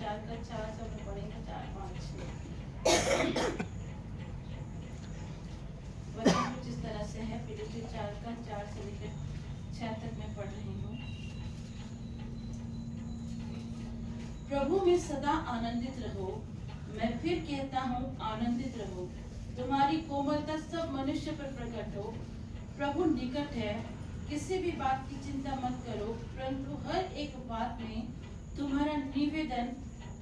4 का 4 से हम पढ़ेंगे 4 5 6 वचन कुछ इस तरह से है। फिलिप्पियर 4 का 4 से लेकर 6 तक मैं पढ़ रही हूँ। प्रभु में सदा आनंदित रहो। मैं फिर कहता हूँ आनंदित रहो। तुम्हारी कोमलता सब मनुष्य पर प्रकट हो। प्रभु निकट है। किसी भी बात की चिंता मत करो, परंतु हर एक बात में तुम्हारा निवेदन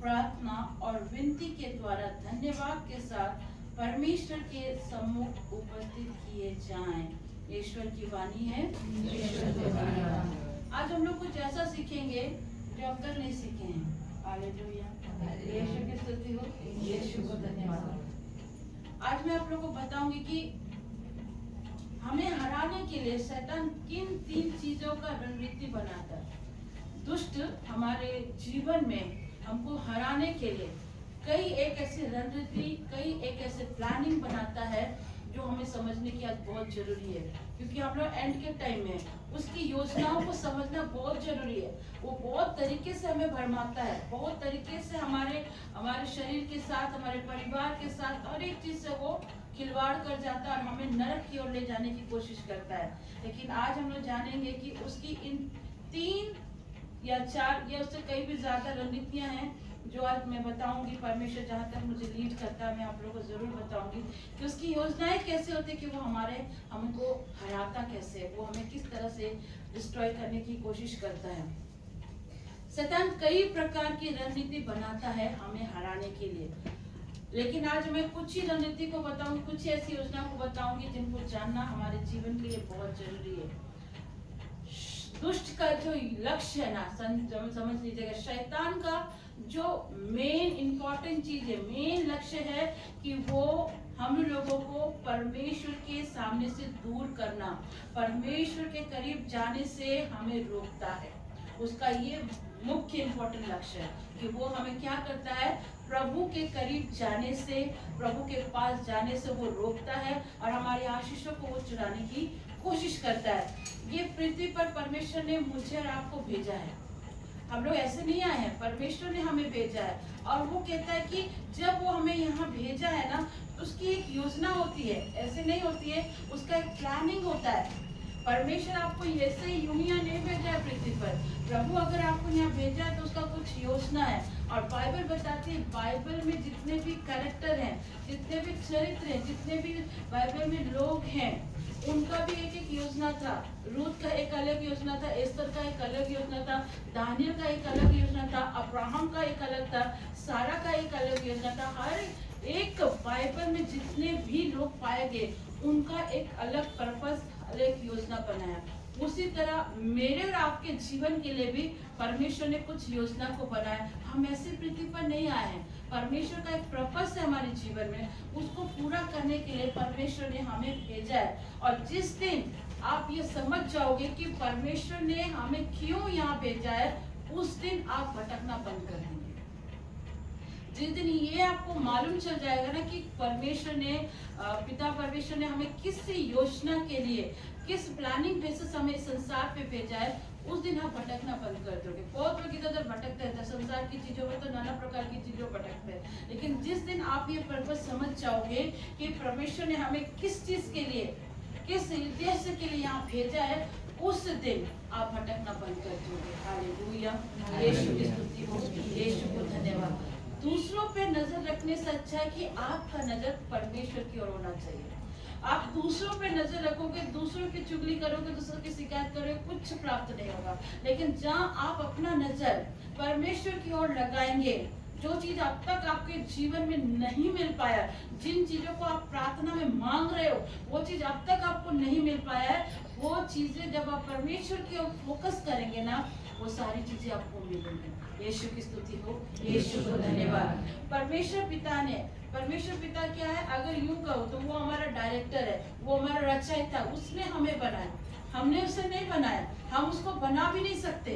प्रार्थना और विनती के द्वारा धन्यवाद के साथ परमेश्वर के सम्मुख उपस्थित किए जाएं। ईश्वर की वाणी है। आज हम लोग कुछ ऐसा सीखेंगे जो अब तक नहीं सीखे हैं। हालेलुया, यीशु की स्तुति हो, यीशु को धन्यवाद। आज मैं आप लोगों को बताऊंगी कि हमें हराने के लिए शैतान किन 3 चीजों का रणनीति बनाता है। दुष्ट हमारे जीवन में हमको हराने के लिए कई एक ऐसी रणनीति, कई एक ऐसे प्लानिंग बनाता है जो हमें समझने की आज बहुत जरूरी है, क्योंकि हम लोग एंड के टाइम में उसकी योजनाओं को समझना बहुत जरूरी है। वो बहुत तरीके से हमें भरमाता है, बहुत तरीके से हमारे शरीर के साथ, हमारे परिवार के साथ हर एक चीज से वो खिलवाड़ कर जाता है और हमें नरक की ओर ले जाने की कोशिश करता है। लेकिन आज हम लोग जानेंगे कि उसकी इन 3 या 4 या उससे कई भी ज्यादा रणनीतियां हैं जो आज मैं बताऊंगी। परमेश्वर जहाँ तक मुझे लीड करता है मैं आप लोगों को जरूर बताऊंगी कि उसकी योजनाएं कैसे होती है, कि वो हमको हराता कैसे है, वो हमें किस तरह से डिस्ट्रॉय करने की कोशिश करता है। शैतान कई प्रकार की रणनीति बनाता है हमें हराने के लिए, लेकिन आज मैं कुछ ही रणनीति को बताऊंगी, कुछ ऐसी योजना को बताऊंगी जिनको जानना हमारे जीवन के लिए बहुत जरूरी है। दुष्ट का जो लक्ष्य है ना, समझ लीजिएगा, शैतान का जो मेन इंपॉर्टेंट चीज है, मेन लक्ष्य है कि वो हम लोगों को परमेश्वर के सामने से दूर करना, परमेश्वर के करीब जाने से हमें रोकता है। उसका ये मुख्य इंपॉर्टेंट लक्ष्य है कि वो हमें क्या करता है, प्रभु के करीब जाने से, प्रभु के पास जाने से वो रोकता है और हमारी आशीषों को वो चुराने की कोशिश करता है। ये पृथ्वी पर परमेश्वर ने मुझे और आपको भेजा है। हम लोग ऐसे नहीं आए हैं, परमेश्वर ने हमें भेजा है और वो कहता है कि जब वो हमें यहाँ भेजा है ना, उसकी एक योजना होती है, ऐसे नहीं होती है, उसका एक प्लानिंग होता है। परमेश्वर आपको ऐसे ही यूं ही नहीं भेजा है पृथ्वी पर। प्रभु अगर आपको यहाँ भेजा है तो उसका कुछ योजना है। और बाइबल बताती है, बाइबल में जितने भी कैरेक्टर हैं, जितने भी चरित्र हैं, जितने भी बाइबल में लोग हैं, उनका भी एक एक योजना था। रूथ का एक अलग योजना था, एस्तर का एक अलग योजना था, दानियल का एक अलग योजना था, अब्राहम का एक अलग था, सारा का एक अलग योजना था। हर एक बाइबल में जितने भी लोग पाए गए उनका एक अलग पर्पस, अलग योजना बनाया। उसी तरह मेरे और आपके जीवन के लिए भी परमेश्वर ने कुछ योजना को बनाया। हम ऐसे पृथ्वी पर नहीं आए हैं, परमेश्वर का एक पर्पस है हमारे जीवन में, उसको पूरा करने के लिए परमेश्वर ने हमें भेजा है। और जिस दिन आप ये समझ जाओगे कि परमेश्वर ने हमें क्यों यहाँ भेजा है, उस दिन आप भटकना बंद कर देंगे। जिस दिन ये आपको मालूम चल जाएगा ना कि परमेश्वर ने, पिता परमेश्वर ने हमें किस योजना के लिए, किस प्लानिंग बेसिस हमें संसार पे भेजा है, उस दिन आप भटकना बंद कर दोगे। बहुत लोग इधर उधर भटकते रहते हैं, संसार की चीजों में तो नाना प्रकार की चीजों भटकते हैं, लेकिन जिस दिन आप ये पर्पस समझ जाओगे कि परमेश्वर ने हमें किस चीज के लिए, किस उद्देश्य के लिए यहाँ भेजा है, उस दिन आप भटकना बंद कर दोगे। हालेलुया, यीशु की स्तुति हो, यीशु को धन्यवाद। दूसरों पे नजर रखने से अच्छा है कि आपका नजर परमेश्वर की ओर होना चाहिए। आप दूसरों पे नजर रखोगे, दूसरों की चुगली करोगे, दूसरों की शिकायत करोगे, कुछ प्राप्त नहीं होगा। लेकिन जहाँ आप अपना नजर परमेश्वर की ओर लगाएंगे, जो चीज अब तक आपके जीवन में नहीं मिल पाया, जिन चीजों को आप प्रार्थना में मांग रहे हो, वो चीज अब तक आपको नहीं मिल पाया है, वो चीजें जब आप परमेश्वर की ओर फोकस करेंगे ना, वो सारी चीजें आपको मिलेंगी। यीशु की स्तुति हो, यीशु को धन्यवाद। परमेश्वर पिता क्या है, अगर यूं कहो तो वो हमारा डायरेक्टर है, वो हमारा रचयिता, उसने हमें बनाया, हमने उसे नहीं बनाया, हम उसको बना भी नहीं सकते।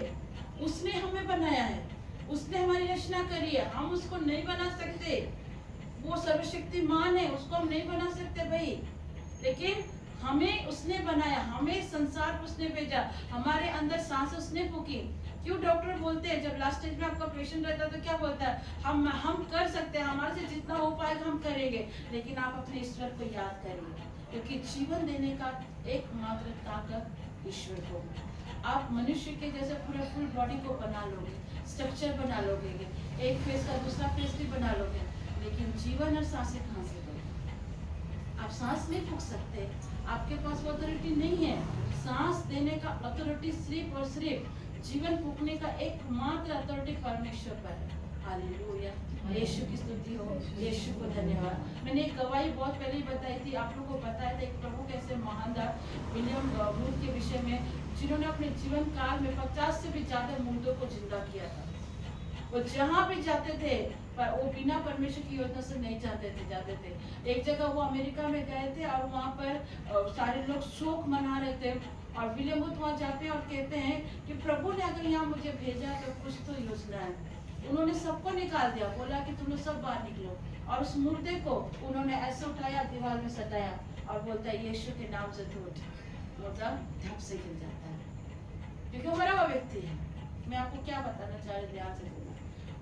उसने हमें बनाया है, उसने हमारी रचना करी है, हम उसको नहीं बना सकते। वो सर्वशक्तिमान है, उसको हम नहीं बना सकते भाई, लेकिन हमें उसने बनाया, हमें संसार उसने भेजा, हमारे अंदर सांस उसने फूकी। क्यों डॉक्टर बोलते हैं, जब लास्ट स्टेज में आपका पेशेंट रहता है तो क्या बोलता है, हम कर सकते हैं, हमारे से जितना हो पाएगा हम करेंगे, लेकिन आप अपने ईश्वर को याद करिए, क्योंकि जीवन देने का एकमात्र ताकत ईश्वर को। आप मनुष्य के जैसे पूरा फुल बॉडी को बना लोगे, स्ट्रक्चर बना लोगे, एक फेस का दूसरा फेस भी बना लोगे, लेकिन जीवन और सांसें कहाँ से दोगे? आप सांस नहीं फूंक सकते, आपके पास वो अथॉरिटी नहीं है। सांस देने का अथॉरिटी सिर्फ और सिर्फ जीवन फूंकने का एकमात्र अथॉरिटी परमेश्वर पर है। हालेलुया, यीशु की स्तुति हो, यीशु को धन्यवाद। मैंने एक गवाही बहुत पहले ही बताई थी, आप लोगों को बताया था एक प्रभु कैसे महान विलियम बूथ के विषय में, जिन्होंने अपने जीवन काल में 50 से भी ज्यादा मुर्दों को जिंदा किया था। वो जहाँ भी जाते थे, पर वो बिना परमेश्वर की योजना से नहीं जाते थे। एक जगह वो अमेरिका में गए थे और वहाँ पर सारे लोग शोक मना रहे थे, और विलियम बूथ वहाँ जाते हैं और कहते हैं कि प्रभु ने अगर यहाँ मुझे भेजा तो कुछ तो योजना है। उन्होंने सबको निकाल दिया, बोला कि तुम लोग सब बाहर निकलो, और उस मुर्दे को उन्होंने ऐसे उठाया, दीवार में सटाया और बोलता है यीशु के नाम से तू उठ। मुर्दा धप से गिर जाता है, क्योंकि वो मरा हुआ व्यक्ति है। मैं आपको क्या बताना चाह रही, ध्यान से सुनना।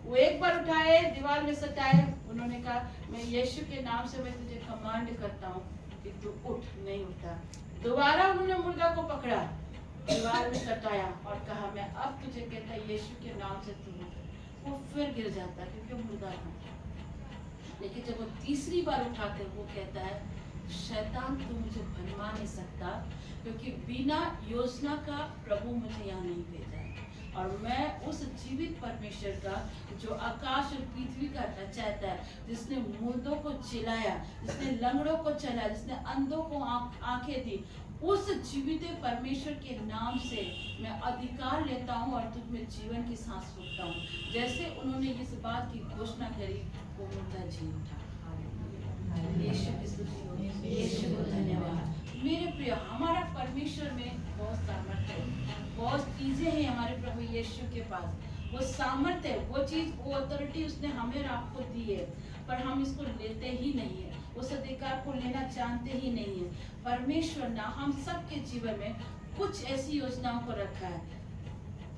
वो एक बार उठाए, दीवार में सटाए, उन्होंने कहा मैं यीशु के नाम से मैं तुझे कमांड करता हूँ कि तू उठ। नहीं उठा। दोबारा उन्होंने मुर्दा को पकड़ा, दीवार में सटाया और कहा मैं अब तुझे कहता यीशु के नाम से तू उठ। वो फिर गिर जाता, क्योंकि मुर्दा था। लेकिन जब वो तीसरी बार उठाते वो कहता है शैतान तू मुझे भरमा नहीं सकता, क्योंकि बिना योजना का प्रभु मुझे यहाँ नहीं भेजा है, और मैं उस जीवित परमेश्वर का जो आकाश और पृथ्वी का रचयिता है, जिसने मुर्दों को जिलाया, जिसने लंगड़ों को चलाया, जिसने अंधों को आंखें दी, उस जीवित परमेश्वर के नाम से मैं अधिकार लेता हूँ और तुझ में जीवन की सांस फूंकता हूँ। जैसे उन्होंने इस बात की घोषणा करी, वो मुर्दा जी उठा। यीशु की स्तुति हो, यीशु को धन्यवाद। मेरे प्रिय, हमारा परमेश्वर में बहुत सामर्थ्य है, बहुत चीजें हैं हमारे प्रभु यीशु के पास। वो सामर्थ्य है, वो चीज, वो अथॉरिटी उसने हमें और आपको दी है, पर हम इसको लेते ही नहीं है, उस अधिकार को लेना जानते ही नहीं है। परमेश्वर ने हम सबके जीवन में कुछ ऐसी योजनाओं को रखा है।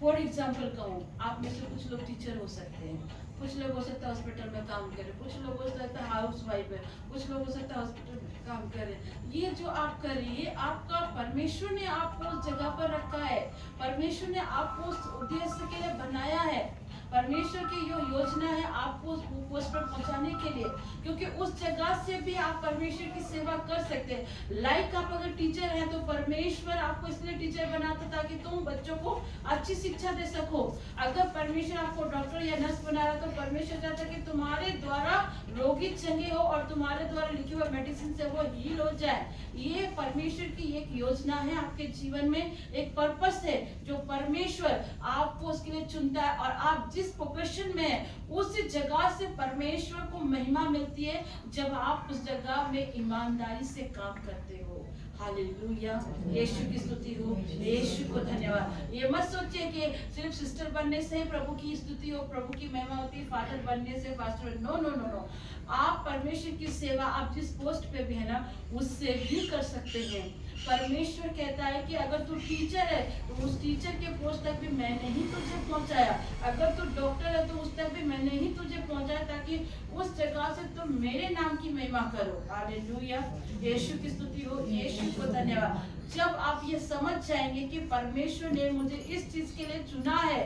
फॉर एग्जाम्पल कहूँ, आप में से कुछ लोग टीचर हो सकते हैं, कुछ लोग हो सकता है हॉस्पिटल में काम करे, कुछ लोग हो सकता है हाउस वाइफ है, कुछ लोग हो सकता है हॉस्पिटल में काम करे। ये जो आप कर रही है, आपका परमेश्वर ने आपको उस जगह पर रखा है, परमेश्वर ने आपको उस उद्देश्य के लिए बनाया है। परमेश्वर की जो योजना है आपको उस पोस्ट पर पहुंचाने के लिए, क्योंकि उस जगह से भी आप परमेश्वर की सेवा कर सकते हैं। लाइक आप अगर टीचर हैं तो परमेश्वर आपको इसलिए टीचर बनाता ताकि तुम बच्चों को अच्छी शिक्षा दे सको। अगर परमेश्वर आपको डॉक्टर या नर्स बना रहा तो परमेश्वर चाहता है कि तुम्हारे द्वारा रोगी चंगे हो और तुम्हारे द्वारा लिखे हुए मेडिसिन से वो हील हो जाए। ये परमेश्वर की एक योजना है आपके जीवन में, एक पर्पस है जो परमेश्वर आपको उसके लिए चुनता है, और आप जिस प्रोफेशन में है उस जगह से परमेश्वर को महिमा मिलती है जब आप उस जगह में ईमानदारी से काम करते हो। हालेलुया, यीशु की स्तुति हो, यीशु को धन्यवाद। ये मत सोचिए कि सिर्फ सिस्टर बनने से प्रभु की स्तुति हो, प्रभु की महिमा होती है, फादर बनने से pastor. No no no no, आप परमेश्वर की सेवा आप जिस पोस्ट पे भी है ना उससे भी कर सकते हैं। परमेश्वर कहता है कि अगर तू टीचर है तो उस टीचर के पोस्ट तक भी मैंने ही तुझे पहुंचाया, अगर तू डॉक्टर है तो उस तक भी मैंने ही तुझे पहुंचाया, ताकि उस जगह से तुम मेरे नाम की महिमा करो। हालेलुया, यीशु की स्तुति हो, यीशु को धन्यवाद। जब आप ये समझ जाएंगे कि परमेश्वर ने मुझे इस चीज के लिए चुना है,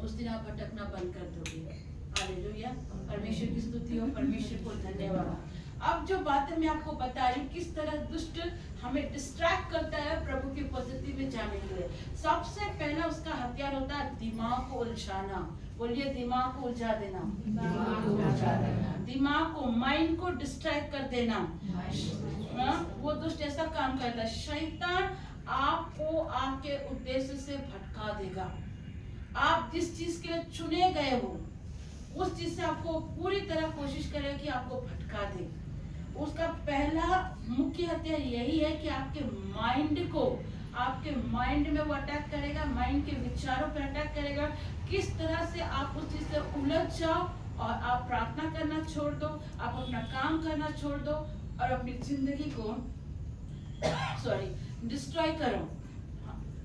उस दिन आप भटकना बंद कर दोगे। हालेलुया, परमेश्वर की स्तुति हो, परमेश्वर को धन्यवाद। अब जो बातें मैं आपको बता रही हूँ, किस तरह दुष्ट हमें डिस्ट्रैक्ट करता है प्रभु की पद्धति में जाने के लिए। सबसे पहला उसका हथियार होता है दिमाग को उलझाना। बोलिए, दिमाग को उलझा देना, दिमाग को, माइंड को डिस्ट्रैक्ट कर देना। वो दुष्ट ऐसा काम करता है, शैतान आपको आपके उद्देश्य से भटका देगा। आप जिस चीज के लिए चुने गए हो उस चीज से आपको पूरी तरह कोशिश करेगा कि आपको भटका दे। उसका पहला मुख्य हथियार यही है कि आपके माइंड को, आपके माइंड में वो अटैक करेगा, माइंड के विचारों पर अटैक करेगा। किस तरह से आप उस चीज से उलझ जाओ और आप प्रार्थना करना छोड़ दो, आप अपना काम करना छोड़ दो और अपनी जिंदगी को डिस्ट्रॉय करो।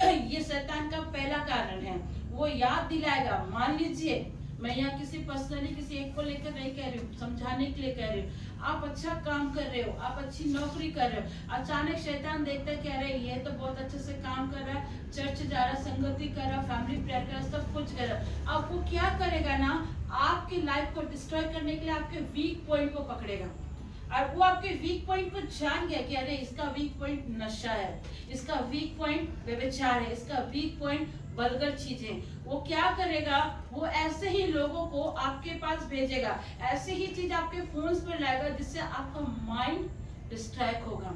ये शैतान का पहला कारण है। वो याद दिलाएगा। मान लीजिए मैं यहाँ किसी पर्सनली किसी एक को लेकर नहीं कह रही हूँ, समझाने के लिए कह रही हूँ। आप अच्छा काम कर रहे हो, आप अच्छी नौकरी कर रहे हो, अचानक शैतान देखता है, कह रहे ये तो बहुत अच्छे से काम कर रहा है, चर्च जा रहा, संगति कर रहा, फैमिली प्रेयर कर रहा, सब कुछ कर रहा। अब वो क्या करेगा ना, आपकी लाइफ को डिस्ट्रॉय करने के लिए आपके वीक पॉइंट को पकड़ेगा। और वो आपके वीक पॉइंट को जान गया कि अरे इसका वीक पॉइंट नशा है, इसका वीक पॉइंट व्यभिचार है, इसका वीक पॉइंट वल्गर चीजें। वो क्या करेगा, वो ऐसे ही लोगों को आपके पास भेजेगा, ऐसे ही चीज आपके फोन्स पर लाएगा जिससे आपका माइंड डिस्ट्रैक्ट होगा।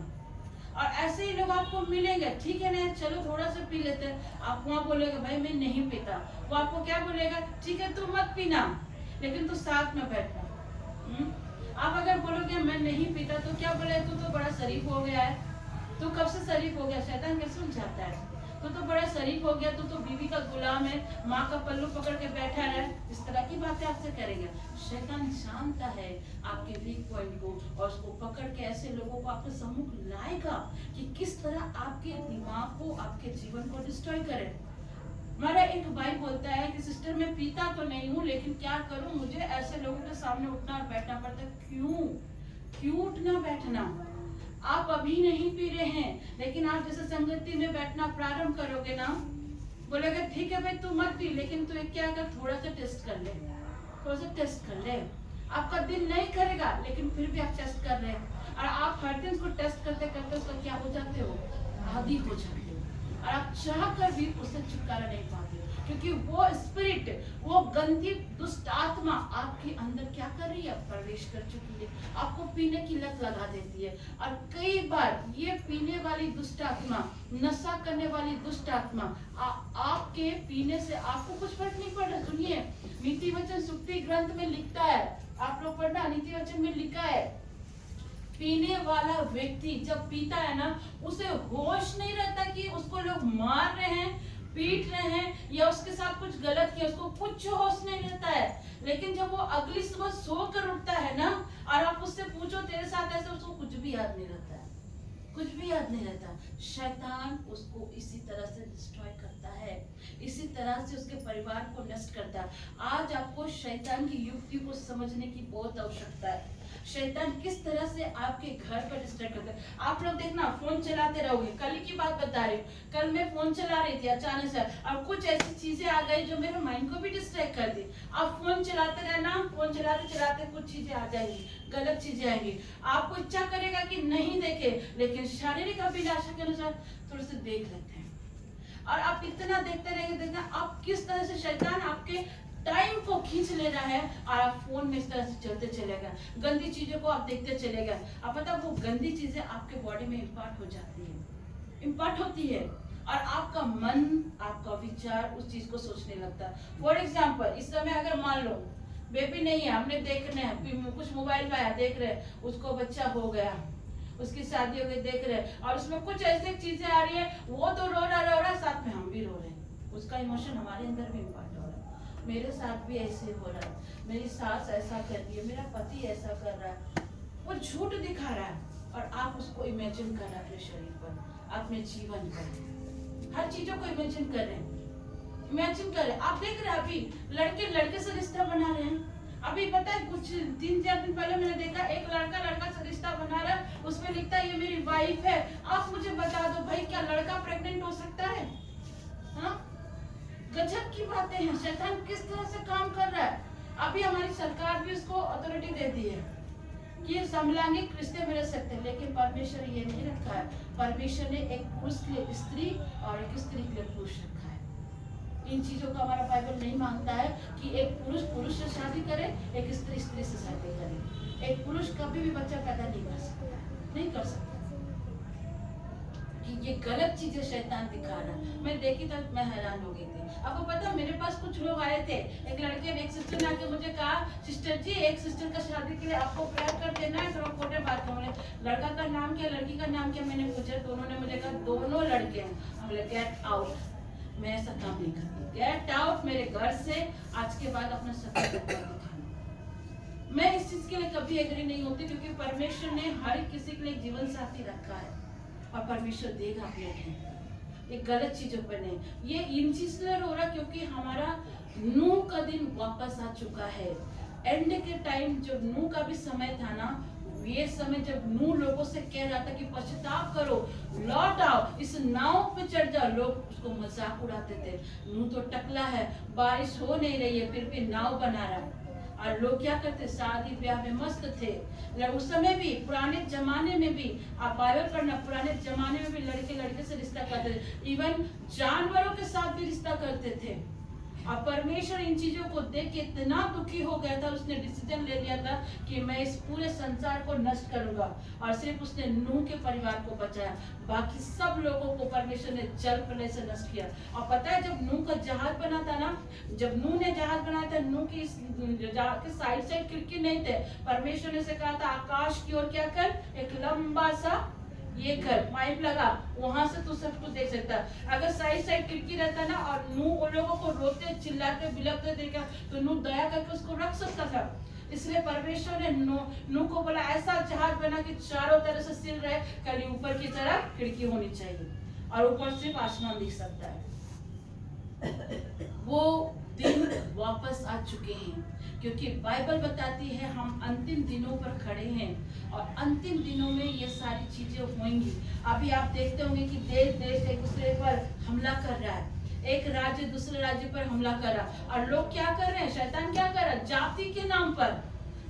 और ऐसे ही लोग आपको मिलेंगे, ठीक है ना, चलो थोड़ा सा पी लेते हैं। आप वहाँ बोलेगा भाई मैं नहीं पीता, वो आपको क्या बोलेगा, ठीक है तू मत पीना लेकिन तू साथ में बैठना। आप अगर बोलोगे मैं नहीं पीता तो क्या बोले, तू तो बड़ा शरीफ हो गया है। तू कब से शरीफ हो गया, शैतान कैसे उलझाता है, तू तो बड़ा शरीफ हो गया, तू तो बीवी का गुलाम है, माँ का पल्लू पकड़ के बैठा है। इस तरह की बातें आपसे करेंगे। शैतान जानता है आपके वीक पॉइंट को और उसको पकड़ के ऐसे लोगों को आपके सम्मुख लाएगा कि किस तरह आपके दिमाग को, आपके जीवन को डिस्ट्रॉय करे। हमारा एक भाई बोलता है कि सिस्टर मैं पीता तो नहीं हूँ लेकिन क्या करूँ, मुझे ऐसे लोगों के सामने उठना और बैठना पड़ता है। क्यों उठना बैठना, आप अभी नहीं पी रहे हैं लेकिन आप जैसे संगति में बैठना प्रारंभ करोगे ना, बोलेगा ठीक है भाई तू मत पी, लेकिन तू क्या कर, थोड़ा सा टेस्ट कर ले, थोड़ा सा टेस्ट कर ले। आपका दिल नहीं करेगा लेकिन फिर भी आप टेस्ट कर रहे हैं और आप हर दिन उसको टेस्ट करते करते उसका क्या हो जाते हो, आदी हो जाते हो और आप चाह कर भी उससे छुटकारा नहीं पाते, क्योंकि वो स्पिरिट, वो गंदी दुष्ट आत्मा आपके अंदर क्या कर रही है, प्रवेश कर चुकी है, आपको पीने की लत लगा देती है। और कई बार ये पीने वाली दुष्ट आत्मा, नशा करने वाली दुष्ट आत्मा आपके पीने से आपको कुछ फर्क नहीं पड़ रहा। सुनिए, नीति वचन सुक्ति ग्रंथ में लिखता है, आप लोग पढ़ना, नीति वचन में लिखा है, पीने वाला व्यक्ति जब पीता है ना, उसे होश नहीं रहता कि उसको लोग मार रहे हैं, पीट रहे हैं या उसके साथ कुछ गलत किया, उसको कुछ होश नहीं रहता है। लेकिन जब वो अगली सुबह सोकर उठता है ना और आप उससे पूछो तेरे साथ ऐसे, उसको कुछ भी याद नहीं रहता है, कुछ भी याद नहीं रहता। शैतान उसको इसी तरह से डिस्ट्रॉय करता है, इसी तरह से उसके परिवार को नष्ट करता है। आज आपको शैतान की युक्ति को समझने की बहुत आवश्यकता है। शैतान किस तरह से आपके घर पर डिस्ट्रैक्ट करता है। आप लोग देखना, फोन चलाते रहोगे। कल की बात बता रही हूँ, कल मैं फोन चला रही थी, अचानक से और कुछ ऐसी चीजें आ गई जो मेरे माइंड को भी डिस्ट्रैक्ट कर दी। आप फोन चलाते रहना, फोन चलाते चलाते कुछ चीजें आ जाएंगी, गलत चीजें आएंगी। आपको इच्छा करेगा कि नहीं देखे, लेकिन शारीरिक अभिलाषा के अनुसार थोड़े से देख लेते हैं और आप इतना देखते रहेंगे, देखना आप किस तरह से शैतान आपके टाइम को खींच ले रहा है और आप फोन में इस तरह से चलते चलेगा, गंदी चीजों को आप देखते चलेगा। आप पता, वो गंदी चीजें आपके बॉडी में इम्पार्ट हो जाती है, इम्पार्ट होती है और आपका मन, आपका विचार उस चीज को सोचने लगता है। फॉर एग्जाम्पल, इस समय अगर मान लो बेबी नहीं है, हमने देखने हैं कुछ मोबाइल में आया, देख रहे उसको बच्चा हो गया, उसकी शादी हो गई, देख रहे और उसमें कुछ ऐसी चीजें आ रही है, वो तो रो रहा साथ में हम भी रो रहे हैं, उसका इमोशन हमारे अंदर भी इम्पार्ट हो रहा है। मेरे साथ भी ऐसे हो रहा है, मेरी सास ऐसा कर रही है, मेरा पति ऐसा कर रहा है। वो झूठ दिखा रहा है और आप उसको इमेजिन कर रहे हैं अपने शरीर पर, अपने जीवन पर, हर चीजों को इमेजिन कर रहे हैं, इमेजिन कर रहे हैं। आप देख रहे हैं अभी लड़के लड़के से रिश्ता बना रहे हैं। अभी पता है कुछ 3-4 दिन पहले मैंने देखा, एक लड़का से रिश्ता बना रहा है, उसमें लिखता है ये मेरी वाइफ है। आप मुझे बता दो भाई, क्या लड़का प्रेग्नेंट हो सकता है? हाँ, गजब की बातें हैं। शैतान किस तरह से काम कर रहा है। अभी हमारी सरकार भी उसको अथॉरिटी दे दी है कि समलैंगिक रिश्ते में रह सकते हैं, लेकिन परमेश्वर ये नहीं रखा है। परमेश्वर ने एक पुरुष के लिए स्त्री और एक स्त्री के लिए पुरुष रखा है। इन चीजों का हमारा बाइबल नहीं मांगता है कि एक पुरुष पुरुष से शादी करे, एक स्त्री स्त्री से शादी करे। एक पुरुष कभी भी बच्चा पैदा नहीं कर सकता, नहीं कर सकता। ये गलत चीजें शैतान दिखा रहा है। मैं देखी तो मैं हैरान हो गई थी। आपको पता, मेरे पास कुछ लोग आए थे, एक लड़के ने, एक सिस्टर ने आके मुझे कहा, सिस्टर जी एक सिस्टर का शादी के लिए आपको प्रेयर कर देना है। तो खोटे बात है, लड़का का नाम क्या, लड़की का नाम क्या, मैंने पूछा तो उन्होंने मुझे कहा दोनों लड़के हैं। हम बोले गेट आउट, मैं ऐसा काम नहीं करती, गेट आउट मेरे घर से। आज के बाद अपना शक्ल दिखाना। मैं इस चीज के लिए कभी एग्री नहीं होती, क्योंकि परमेश्वर ने हर किसी के लिए जीवन साथी रखा है और परमेश्वर देगा अपने टाइम। ये गलत चीजों पर नहीं। ये इन चीजों हो रहा क्योंकि हमारा नूह का दिन वापस आ चुका है। एंड के टाइम जब नूह का भी समय था ना, ये समय जब नूह लोगों से कह रहा था कि पश्चाताप करो, लौट आओ, इस नाव पे चढ़ जाओ, लोग उसको मजाक उड़ाते थे। नूह तो टकला है, बारिश हो नहीं रही है, फिर भी नाव बना रहा है। और लोग क्या करते, शादी ब्याह में मस्त थे। उस समय भी, पुराने जमाने में भी, आप बाइबल पढ़ना, पुराने जमाने में भी लड़के लड़के से रिश्ता करते थे, इवन जानवरों के साथ भी रिश्ता करते थे। और परमेश्वर इन चीजों को देख के इतना दुखी हो गया था, उसने डिसीजन ले लिया था कि मैं इस पूरे संसार को नष्ट करूंगा। और सिर्फ उसने नूह के परिवार को बचाया, बाकी सब लोगों को परमेश्वर ने जल प्रलय से नष्ट किया। और पता है जब नूह का जहाज बना था ना, जब नूह ने जहाज बनाया था, नूह की जहाज के साइड साइड खिड़की नहीं थे। परमेश्वर ने से कहा था आकाश की ओर क्या कर, एक लंबा सा ये कर, पाइप लगा, वहां से तू सब कुछ देख सकता है। अगर साइड साइड खिड़की रहता ना और नूह उन लोगों को रोते चिल्लाते बिलखते देखा तो नूह दया करके उसको रख सकता था। इसलिए परमेश्वर ने नूह को बोला ऐसा जहाज बना कि चारों तरफ से सिल रहे, खाली ऊपर की तरफ खिड़की होनी चाहिए और ऊपर सिर्फ आसमान दिख सकता है। वो दिन वापस आ चुके हैं, क्योंकि बाइबल बताती है हम अंतिम दिनों पर खड़े हैं और अंतिम दिनों में ये सारी चीजें होंगी। अभी आप देखते होंगे कि देश देश एक दूसरे पर हमला कर रहा है, एक राज्य दूसरे राज्य पर हमला कर रहा है। और लोग क्या कर रहे हैं, शैतान क्या कर रहा है, जाति के नाम पर,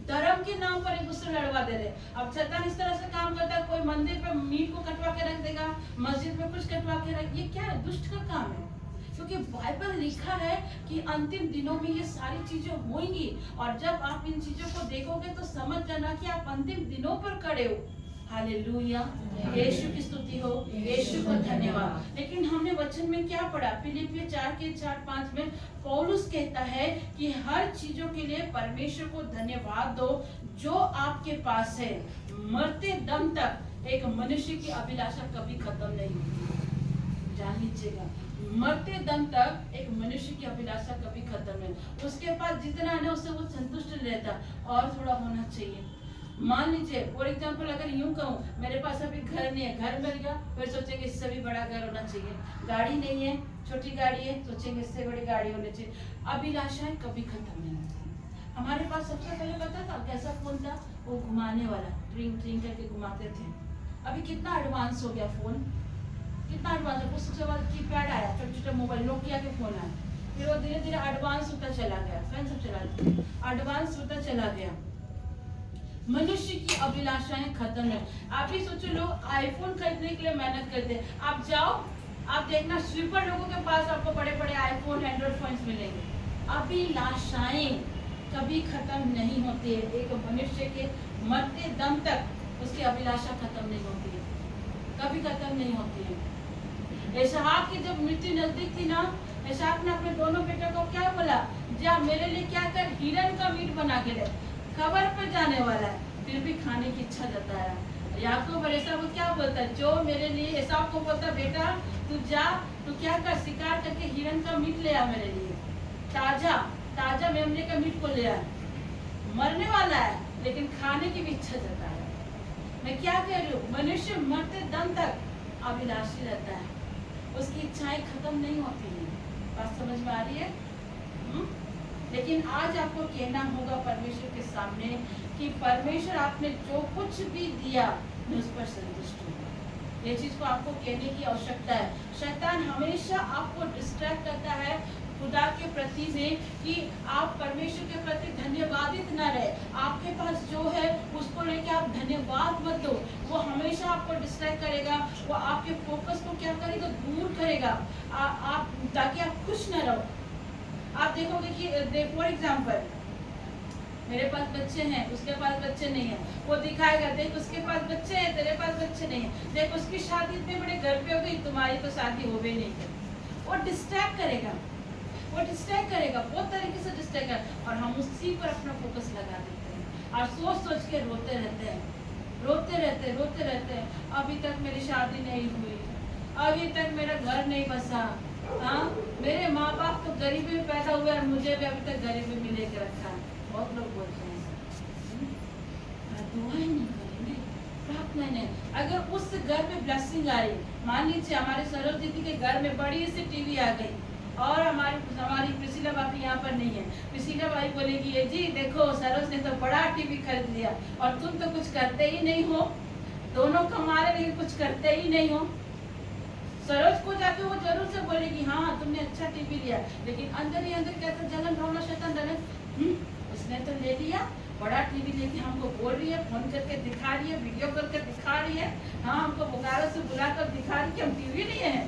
धर्म के नाम पर एक दूसरे लड़वा दे रहे। अब शैतान इस तरह से काम करता है, कोई मंदिर पे मीट को कटवा के रख देगा, मस्जिद में कुछ कटवा के रख, ये क्या है, दुष्ट का काम है। क्योंकि बाइबल लिखा है कि अंतिम दिनों में ये सारी चीजें होंगी। और जब आप इन चीजों को देखोगे तो समझ जाना कि आप अंतिम दिनों पर खड़े हो। हालेलुया, यीशु की स्तुति हो, यीशु को धन्यवाद। लेकिन हमने वचन में क्या पढ़ा, फिलिपियों 4:4-5 में पौलुस कहता है कि हर चीजों के लिए परमेश्वर को धन्यवाद दो जो आपके पास है। मरते दम तक एक मनुष्य की अभिलाषा कभी खत्म नहीं होती, जान लीजिएगा। मरते दम तक एक मनुष्य की अभिलाषा कभी खत्म नहीं। उसके पास जितना है ना उससे वो संतुष्ट रहता, और थोड़ा होना चाहिए। मान लीजिए फॉर एग्जाम्पल, अगर यूं कहूँ मेरे पास अभी घर नहीं है, घर मिल गया, फिर सोचेंगे इससे भी बड़ा घर होना चाहिए। गाड़ी नहीं है, छोटी गाड़ी है, सोचेंगे इससे बड़ी गाड़ी होनी चाहिए। अभिलाषाएं कभी खत्म नहीं होती। हमारे पास सबसे पहले पता था कैसा फोन था, वो घुमाने वाला, ट्रिंग ट्रिंग करके घुमाते थे। अभी कितना एडवांस हो गया फोन, कितना एडवांस है। उसके बाद कीपैड आया, छोटे छोटे मोबाइल, नोकिया के फोन आए, फिर वो धीरे धीरे एडवांस होता चला गया, फैन सब चला एडवांस होता चला गया। मनुष्य की अभिलाषाएं खत्म है। आप ही सोचो, लोग आईफोन खरीदने के लिए मेहनत करते हैं। आप जाओ, आप देखना स्वीपर लोगों के पास आपको बड़े बड़े आईफोन एंड्रॉइड फोन्स मिलेंगे। अभिलाषाएं कभी खत्म नहीं होती है। एक मनुष्य के मरते दम तक उसकी अभिलाषा खत्म नहीं होती है, कभी खत्म नहीं होती है। इसहाक की जब मृत्यु नजदीक थी ना, इसहाक ने अपने दोनों बेटों को क्या बोला, जा मेरे लिए क्या कर, हिरन का मीट बना के ले, खबर पे जाने वाला है। फिर भी खाने की इच्छा जताया। याकूब और एसाव क्या बोलता है, जो मेरे लिए, एसाव को बोलता बेटा तू जा, तू क्या कर, शिकार करके हिरन का मीट ले आ मेरे लिए, ताजा ताजा मेमने का मीट को ले आ। मरने वाला है लेकिन खाने की भी इच्छा जताया। मैं क्या कह रही हूँ, मनुष्य मरते दम तक अभिलाषी रहता है, उसकी इच्छाएं खत्म नहीं होती हैं। बात समझ में आ रही है? लेकिन आज आपको कहना होगा परमेश्वर के सामने कि परमेश्वर आपने जो कुछ भी दिया मैं उस पर संतुष्ट हूँ। ये चीज को आपको कहने की आवश्यकता है। शैतान हमेशा आपको डिस्ट्रैक्ट करता है खुदा के प्रति में कि आप परमेश्वर के प्रति धन्यवादित न रहे। आपके पास जो है उसको लेके आप धन्यवाद मत दो। वो हमेशा आपको डिस्ट्रैक्ट करेगा, वो आपके फोकस को क्या करेगा, दूर करेगा आप ताकि आप खुश न रहो। आप देखोगे कि फॉर एग्जाम्पल मेरे पास बच्चे हैं, उसके पास बच्चे नहीं है, वो दिखाएगा देख उसके पास बच्चे हैं तेरे पास बच्चे नहीं है, देख उसकी शादी इतने बड़े घर पे हो गई तुम्हारी तो शादी हो भी नहीं करी। वो डिस्ट्रैक्ट करेगा, वो डिस्ट्रैक्ट करेगा, बहुत तरीके से डिस्ट्रैक्ट कर, और हम उसी पर अपना फोकस लगा देते हैं और सोच सोच के रोते रहते हैं, रोते रहते हैं। अभी तक मेरी शादी नहीं हुई, अभी तक मेरा घर नहीं बसा, हाँ मेरे माँ बाप तो गरीबी में पैदा हुए और मुझे भी अभी तक गरीबी में लेके रखा है। बहुत लोग बोलते हैं दुआएं नहीं करेंगे, प्रार्थना नहीं। अगर उस घर में ब्लेसिंग आ रही, मान लीजिए हमारे सरोज दीदी के घर में बड़ी सी टीवी आ गई और हमारी प्रिसिला भाभी यहाँ पर नहीं है, प्रिसिला भाई बोलेगी ये जी देखो सरोज ने तो बड़ा टीवी खरीद लिया और तुम तो कुछ करते ही नहीं हो, दोनों कमा रहे लेकिन कुछ करते ही नहीं हो। सरोज को जाके वो जरूर से बोलेगी हाँ तुमने अच्छा टीवी लिया, लेकिन अंदर ही अंदर कहता जलन भावना शैतान डरे, उसने तो ले लिया बड़ा टीवी लेके हमको बोल रही है, फोन करके दिखा रही है, वीडियो करके दिखा रही है, हाँ हमको बोकारो से बुलाकर दिखा रही है कि हम टीवी लिए हैं।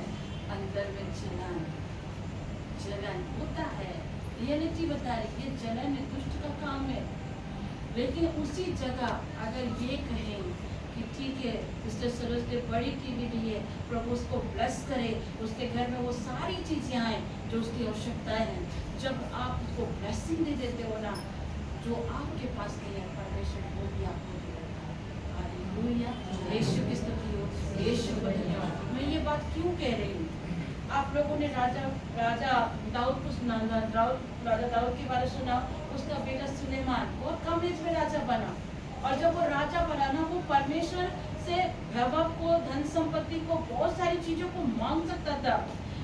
अंदर में जलन होता है, रियलिटी बता रही है जलन दुष्ट का काम है। लेकिन उसी जगह अगर ये कहें कि ठीक है मिस्टर सरोज ने बड़ी टीवी ली है, प्रभु उसको ब्लेस करे, उसके घर में वो सारी चीजें आए जो उसकी आवश्यकताएं हैं। जब आप उसको ब्लेसिंग दे देते हो ना, जो आपके पास नहीं है परमेश्वर वो भी आपको देगा। हालेलुया, यीशु की स्तुति हो, यीशु को धन्यवाद। मैं ये बात क्यों कह रही हूँ, आप लोगों ने राजा दाऊद को सुना, राजा दाऊद के बारे में सुना, उसका बेटा सुलेमान बहुत कम एज में राजा बना, और जब वो राजा बना ना वो परमेश्वर से वैभव को, धन संपत्ति को, बहुत सारी चीजों को मांग सकता था,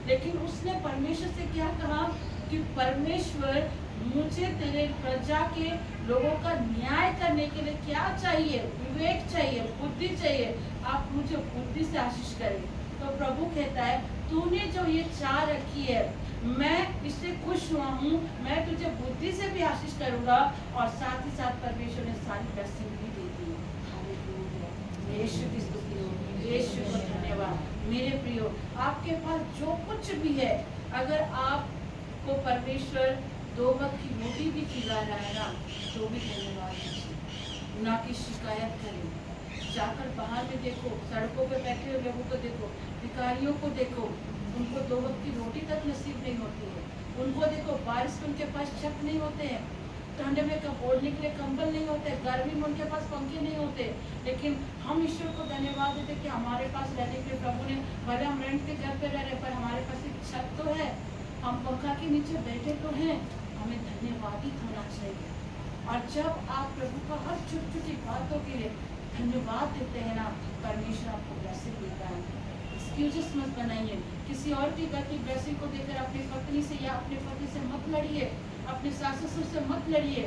लेकिन उसने परमेश्वर से क्या कहा कि परमेश्वर मुझे तेरे प्रजा के लोगों का न्याय करने के लिए क्या चाहिए, विवेक चाहिए, बुद्धि चाहिए, आप मुझे बुद्धि से आशीष करें। तो प्रभु कहता है तूने जो ये चाह रखी है मैं इससे खुश हुआ हूँ, मैं तुझे बुद्धि से भी आशीष करूंगा, और साथ ही साथ परमेश्वर ने सारी ब्लेसिंग भी दे दी। हालेलुया, यीशु की स्तुति हो, यीशु को धन्यवाद। मेरे प्रियो, आपके पास जो कुछ भी है, अगर आपको परमेश्वर 2 वक्त की रोटी भी खिला रहा है ना, तो भी धन्यवाद दीजिए, ना कि शिकायत करें। जाकर बाहर में देखो, सड़कों पे बैठे हुए लोगों को देखो, भिखारियों को देखो, उनको 2 वक्त की रोटी तक नसीब नहीं होती है। उनको देखो, बारिश में उनके पास छत नहीं होते हैं, ठंड में ओढ़ने के लिए कंबल नहीं होते, गर्मी में उनके पास पंखे नहीं होते, लेकिन हम ईश्वर को धन्यवाद देते कि हमारे पास रहने के लिए प्रभु ने, भले हम रेंट के घर पे रह रहे पर हमारे पास एक छत तो है, हम पंखा के नीचे बैठे तो हैं, हमें धन्यवादित होना चाहिए। और जब आप प्रभु का हर छोटी छोटी बातों के लिए धन्यवाद देते हैं ना, परमेश्वर आपको ब्लेसिंग देता है। एक्सक्यूजेस मत बनाइए, किसी और की घर की ब्लेसिंग को देखकर अपनी पत्नी से या अपने पति से मत लड़िए, अपने सास ससुर से मत लड़िए,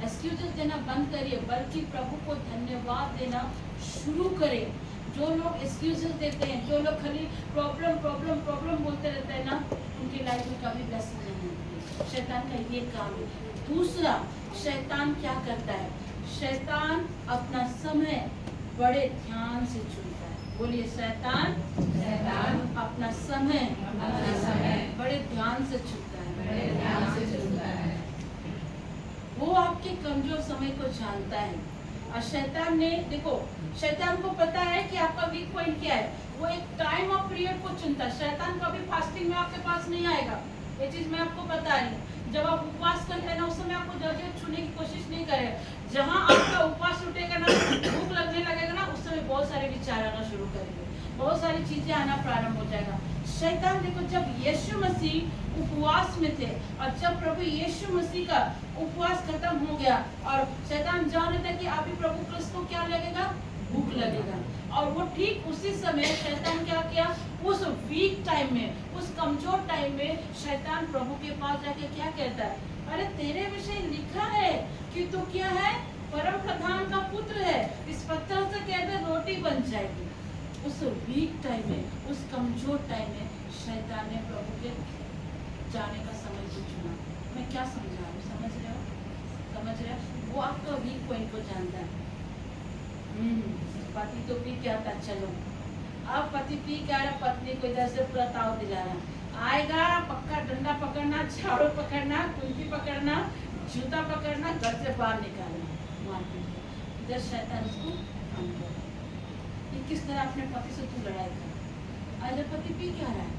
एक्सक्यूजेस देना बंद करिए, बल्कि प्रभु को धन्यवाद देना शुरू करें। जो लोग एक्सक्यूजेस देते हैं, जो लोग खाली प्रॉब्लम प्रॉब्लम प्रॉब्लम बोलते रहते हैं ना, उनकी लाइफ में कभी ब्लेसिंग नहीं होती। शैतान का ये काम है। दूसरा, शैतान क्या करता है, शैतान अपना समय बड़े ध्यान से चुनता है। बोलिए, शैतान अपना समय बड़े ध्यान से चुनता है। वो आपके कमजोर समय को जानता है, और शैतान ने, देखो शैतान को पता है कि आपका वीक पॉइंट क्या है, वो एक टाइम और पीरियड को चुनता है। शैतान कभी फास्टिंग में आपके पास नहीं आएगा, ये चीज मैं आपको बता रही हूँ। जब आप उपवास करते हैं ना, उस समय आपको जल्दी छूने की कोशिश नहीं करें। जहाँ आपका उपवास उठेगा ना, भूख लगने लगेगा ना, उस समय बहुत सारे विचार आना शुरू करेंगे, बहुत सारी चीजें आना प्रारंभ हो जाएगा। शैतान, देखो जब यीशु मसीह उपवास में थे, और जब प्रभु यीशु मसीह का उपवास खत्म हो गया, और शैतान जान रहा था कि अभी प्रभु कृष्ण को क्या लगेगा, भूख लगेगा, और वो ठीक उसी समय शैतान क्या किया, उस वीक टाइम में, उस कमजोर टाइम में शैतान प्रभु के पास जाके क्या कहता है, अरे तेरे विषय लिखा है कि तू क्या है, परम प्रधान का पुत्र है, इस पत्थर से कहते रोटी बन जाएगी। उस वीक टाइम में, उस कमजोर टाइम में शैतान ने प्रभु के जाने का समय को चुना। मैं क्या समझा रहा हूँ, समझ रहे हो? वो आपका वीक पॉइंट को जानता है। पति तो पी के आता, चलो अब पति पी के आ रहा, पत्नी को इधर से पूरा ताव दिला रहा, आएगा पक्का डंडा पकड़ना, झाड़ू पकड़ना, कुंजी पकड़ना, जूता पकड़ना, घर से बाहर निकालना, मारपीट। इधर शैतान उसको काम कर रहा है। किस तरह अपने पति से तू लड़ाई कर, अगर पति पी के आ रहा है,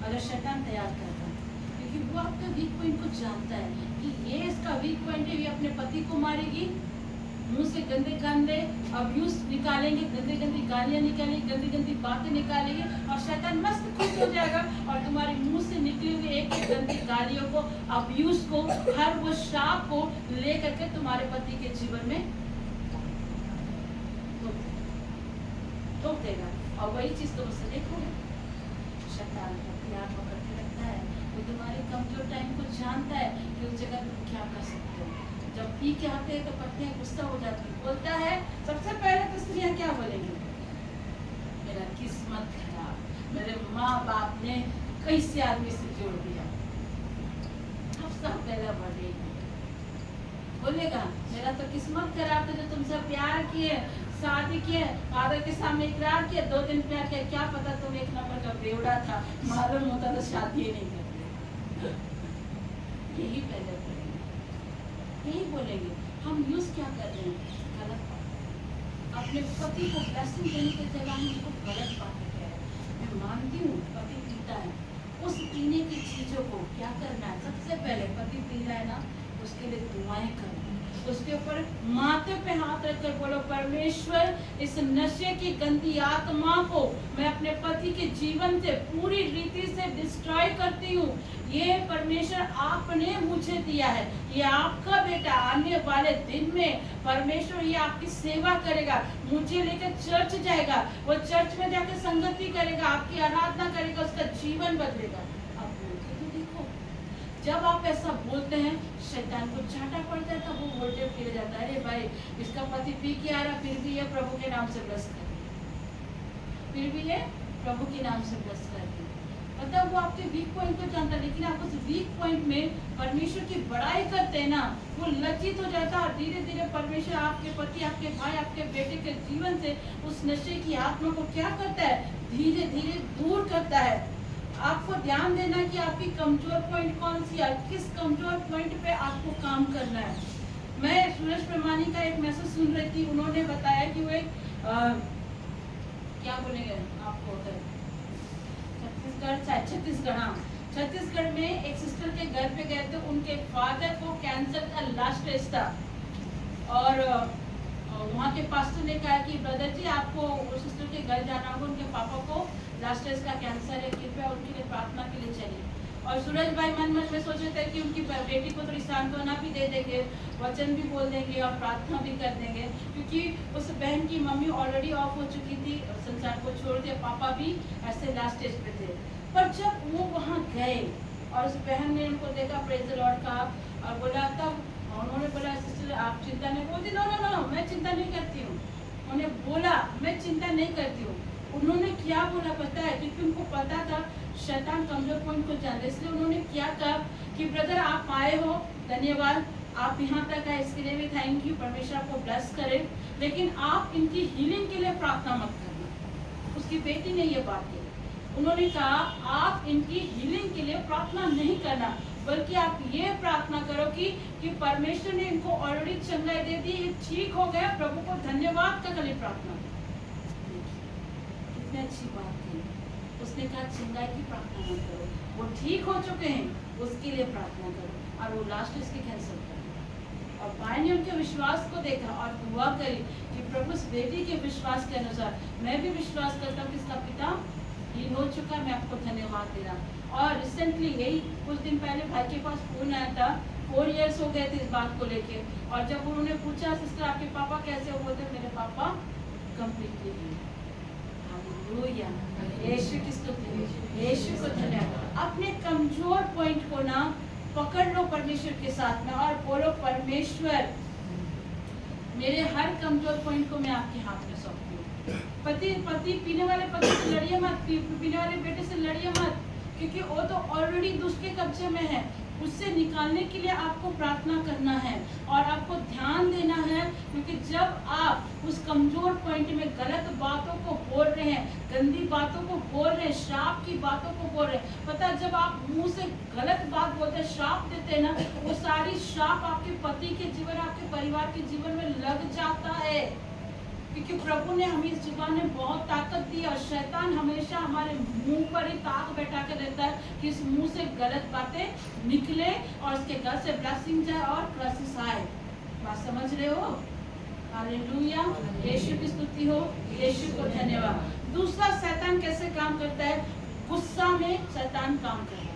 अगर शैतान तैयार करता है, क्योंकि वो आपका वीक पॉइंट को जानता है कि ये इसका वीक पॉइंट है, ये अपने पति को मारेगी, मुंह से गंदे गंदे अब्यूज निकालेंगे, गंदी गंदी गालियां निकालेंगे, गंदी गंदी बातें निकालेंगे, और शैतान मस्त खुश हो जाएगा, और तुम्हारे मुंह से निकली हुई एक गंदी गालियों को, अब्यूज को, हर वो शाप को ले करके तुम्हारे पति के जीवन में। तो ठोक देगा। और वही चीज तुम उससे देखोगे। शैतान अपने आप पकड़ के रखता है, वो तुम्हारे कमजोर टाइम को जानता है कि उस जगह तुम क्या कर सकते हो। जब पी के आते हैं तो पत्नियां गुस्सा हो जाती है, बोलता है सबसे पहले तो स्त्रियां क्या बोलेंगी, मेरा किस्मत खराब, मेरे माँ बाप ने कैसे आदमी से जोड़ दिया। अब सब पहला बढ़ेगा, बोलेगा मेरा तो किस्मत खराब था जो तुमसे प्यार किए, शादी किए, फादर के सामने इकरार किए, 2 दिन प्यार किया, क्या पता तुम एक नंबर का बेवड़ा था, मालूम होता तो शादी ही नहीं करते। यही पहले बोलेंगे, यही बोलेंगे। हम यूज क्या कर रहे हैं, गलत बात। अपने पति को ब्लेसिंग देने के जगह हम उनको गलत बात कह रहे हैं। मैं मानती हूँ पति पीता है, उस पीने की चीजों को क्या करना है, सबसे पहले पति पी रहा है ना, उसके लिए दुआएं करना, उसके ऊपर माथे पे हाथ रखकर बोलो परमेश्वर इस नशे की गंदी आत्मा को मैं अपने पति के जीवन से पूरी रीति से डिस्ट्रॉय करती हूँ। ये परमेश्वर आपने मुझे दिया है, ये आपका बेटा आने वाले दिन में परमेश्वर ये आपकी सेवा करेगा, मुझे लेकर चर्च जाएगा, वो चर्च में जाकर संगति करेगा, आपकी आराधना करेगा, उसका जीवन बदलेगा। आप बोलते तो देखो, जब आप ऐसा बोलते हैं शैतान को झाटा पड़ जाता, वो वोल्टेज फिर जाता है, अरे भाई इसका पति पी के आ रहा, फिर भी ये प्रभु के नाम से ब्लेस कर, फिर भी ये प्रभु के नाम से ब्लेस कर। मतलब वो आपके वीक पॉइंट को जानता है, लेकिन आप उस वीक पॉइंट में परमेश्वर की बड़ाई करते हैं ना, वो लज्जित हो जाता है और धीरे धीरे परमेश्वर आपके पति, आपके भाई, आपके बेटे के जीवन से उस नशे की आत्मा को क्या करता है, धीरे धीरे दूर करता है। आपको ध्यान देना कि आपकी कमजोर पॉइंट कौन सी है, किस कमजोर पॉइंट पे आपको काम करना है। मैं सूरज प्रमाणी का एक मैसेज सुन रही थी, उन्होंने बताया कि वो एक क्या बोलेंगे आपको, छत्तीसगढ़, हाँ, छत्तीसगढ़ में एक सिस्टर के घर पे गए थे, उनके फादर को कैंसर का लास्ट स्टेज था और वहाँ के पास्टर ने कहा कि ब्रदर जी आपको सिस्टर के घर जाना होगा, उनके पापा को लास्ट स्टेज का कैंसर है, कृपया उनके लिए प्रार्थना के लिए चलिए। और सूरज भाई मन मन में सोचे थे कि उनकी बेटी को थोड़ी सांत्वना भी दे देंगे, वचन भी बोल देंगे और प्रार्थना भी कर देंगे, क्योंकि उस बहन की मम्मी ऑलरेडी ऑफ हो चुकी थी, संसार को छोड़ दिया, पापा भी ऐसे लास्ट स्टेज पे थे। पर जब वो वहाँ गए और उस बहन ने उनको देखा, प्रेज द लॉर्ड का, और बोला, तब उन्होंने बोला सिस्टर आप चिंता नहीं, बोलती नो नो नो मैं चिंता नहीं करती हूँ। उन्होंने बोला मैं चिंता नहीं करती हूँ। उन्होंने क्या बोला पता है, क्योंकि उनको पता था शैतान कमजोर पॉइंट को जानता, इसलिए उन्होंने क्या कहा कि ब्रदर आप आए हो, धन्यवाद, आप यहाँ तक आए इसके लिए भी थैंक यू, परमेश्वर आपको ब्लेस करे, लेकिन आप इनकी हीलिंग के लिए प्रार्थना मत करना। उसकी बेटी ने ये बात की, उन्होंने कहा आप इनकी हीलिंग के लिए प्रार्थना नहीं करना, बल्कि आप ये प्रार्थना करो कि परमेश्वर ने इनको ऑलरेडी चंगाई दे दी, ये ठीक हो गया, प्रभु को धन्यवाद का कल प्रार्थना। कितनी अच्छी बात थी। उसने कहा चंगाई की प्रार्थना मत करो, वो ठीक हो चुके हैं उसके लिए प्रार्थना करो, और वो लास्ट इसके कैंसिल कर। और भाई ने उनके विश्वास को देखा और दुआ करी कि प्रभु इस बेटी के विश्वास के अनुसार मैं भी विश्वास करता हूँ कि इसका पिता हील हो चुका, मैं आपको धन्यवाद दे रहा। और रिसेंटली यही कुछ दिन पहले भाई के पास फोन आया था, 4 इयर्स हो गए थे इस बात को लेके, और जब उन्होंने पूछा सिस्टर आपके पापा कैसे हो, बोलते मेरे पापा कंप्लीटली, यीशु की स्तुति, यीशु को धन्यवाद। अपने कमजोर पॉइंट को ना पकड़ लो परमेश्वर के साथ में और बोलो परमेश्वर मेरे हर कमजोर पॉइंट को मैं आपके हाथ में सौंपती हूँ। पति पीने वाले पति से लड़िए मत, पीने वाले बेटे से लड़िए मत, क्योंकि वो तो ऑलरेडी दुष्ट के कब्जे में है, उससे निकालने के लिए आपको प्रार्थना करना है और आपको ध्यान देना है, क्योंकि जब आप उस कमजोर पॉइंट में गलत बातों को बोल रहे हैं, गंदी बातों को बोल रहे हैं, श्राप की बातों को बोल रहे हैं, पता जब आप मुंह से गलत बात बोलते हैं, श्राप देते हैं ना, वो सारी श्राप आपके पति के जीवन, आपके परिवार के जीवन में लग जाता है, क्योंकि प्रभु ने हमें इस जुबान में बहुत ताकत दी और शैतान हमेशा हमारे मुंह पर ही ताक बैठा कर रहता है कि इस मुंह से गलत बातें निकले और इसके घर से ब्लेसिंग जाए और क्रसिस आए। बात समझ रहे हो? हालेलुया, यीशु की स्तुति हो, यीशु को धन्यवाद। दूसरा शैतान कैसे काम करता है? गुस्सा में शैतान काम करता है।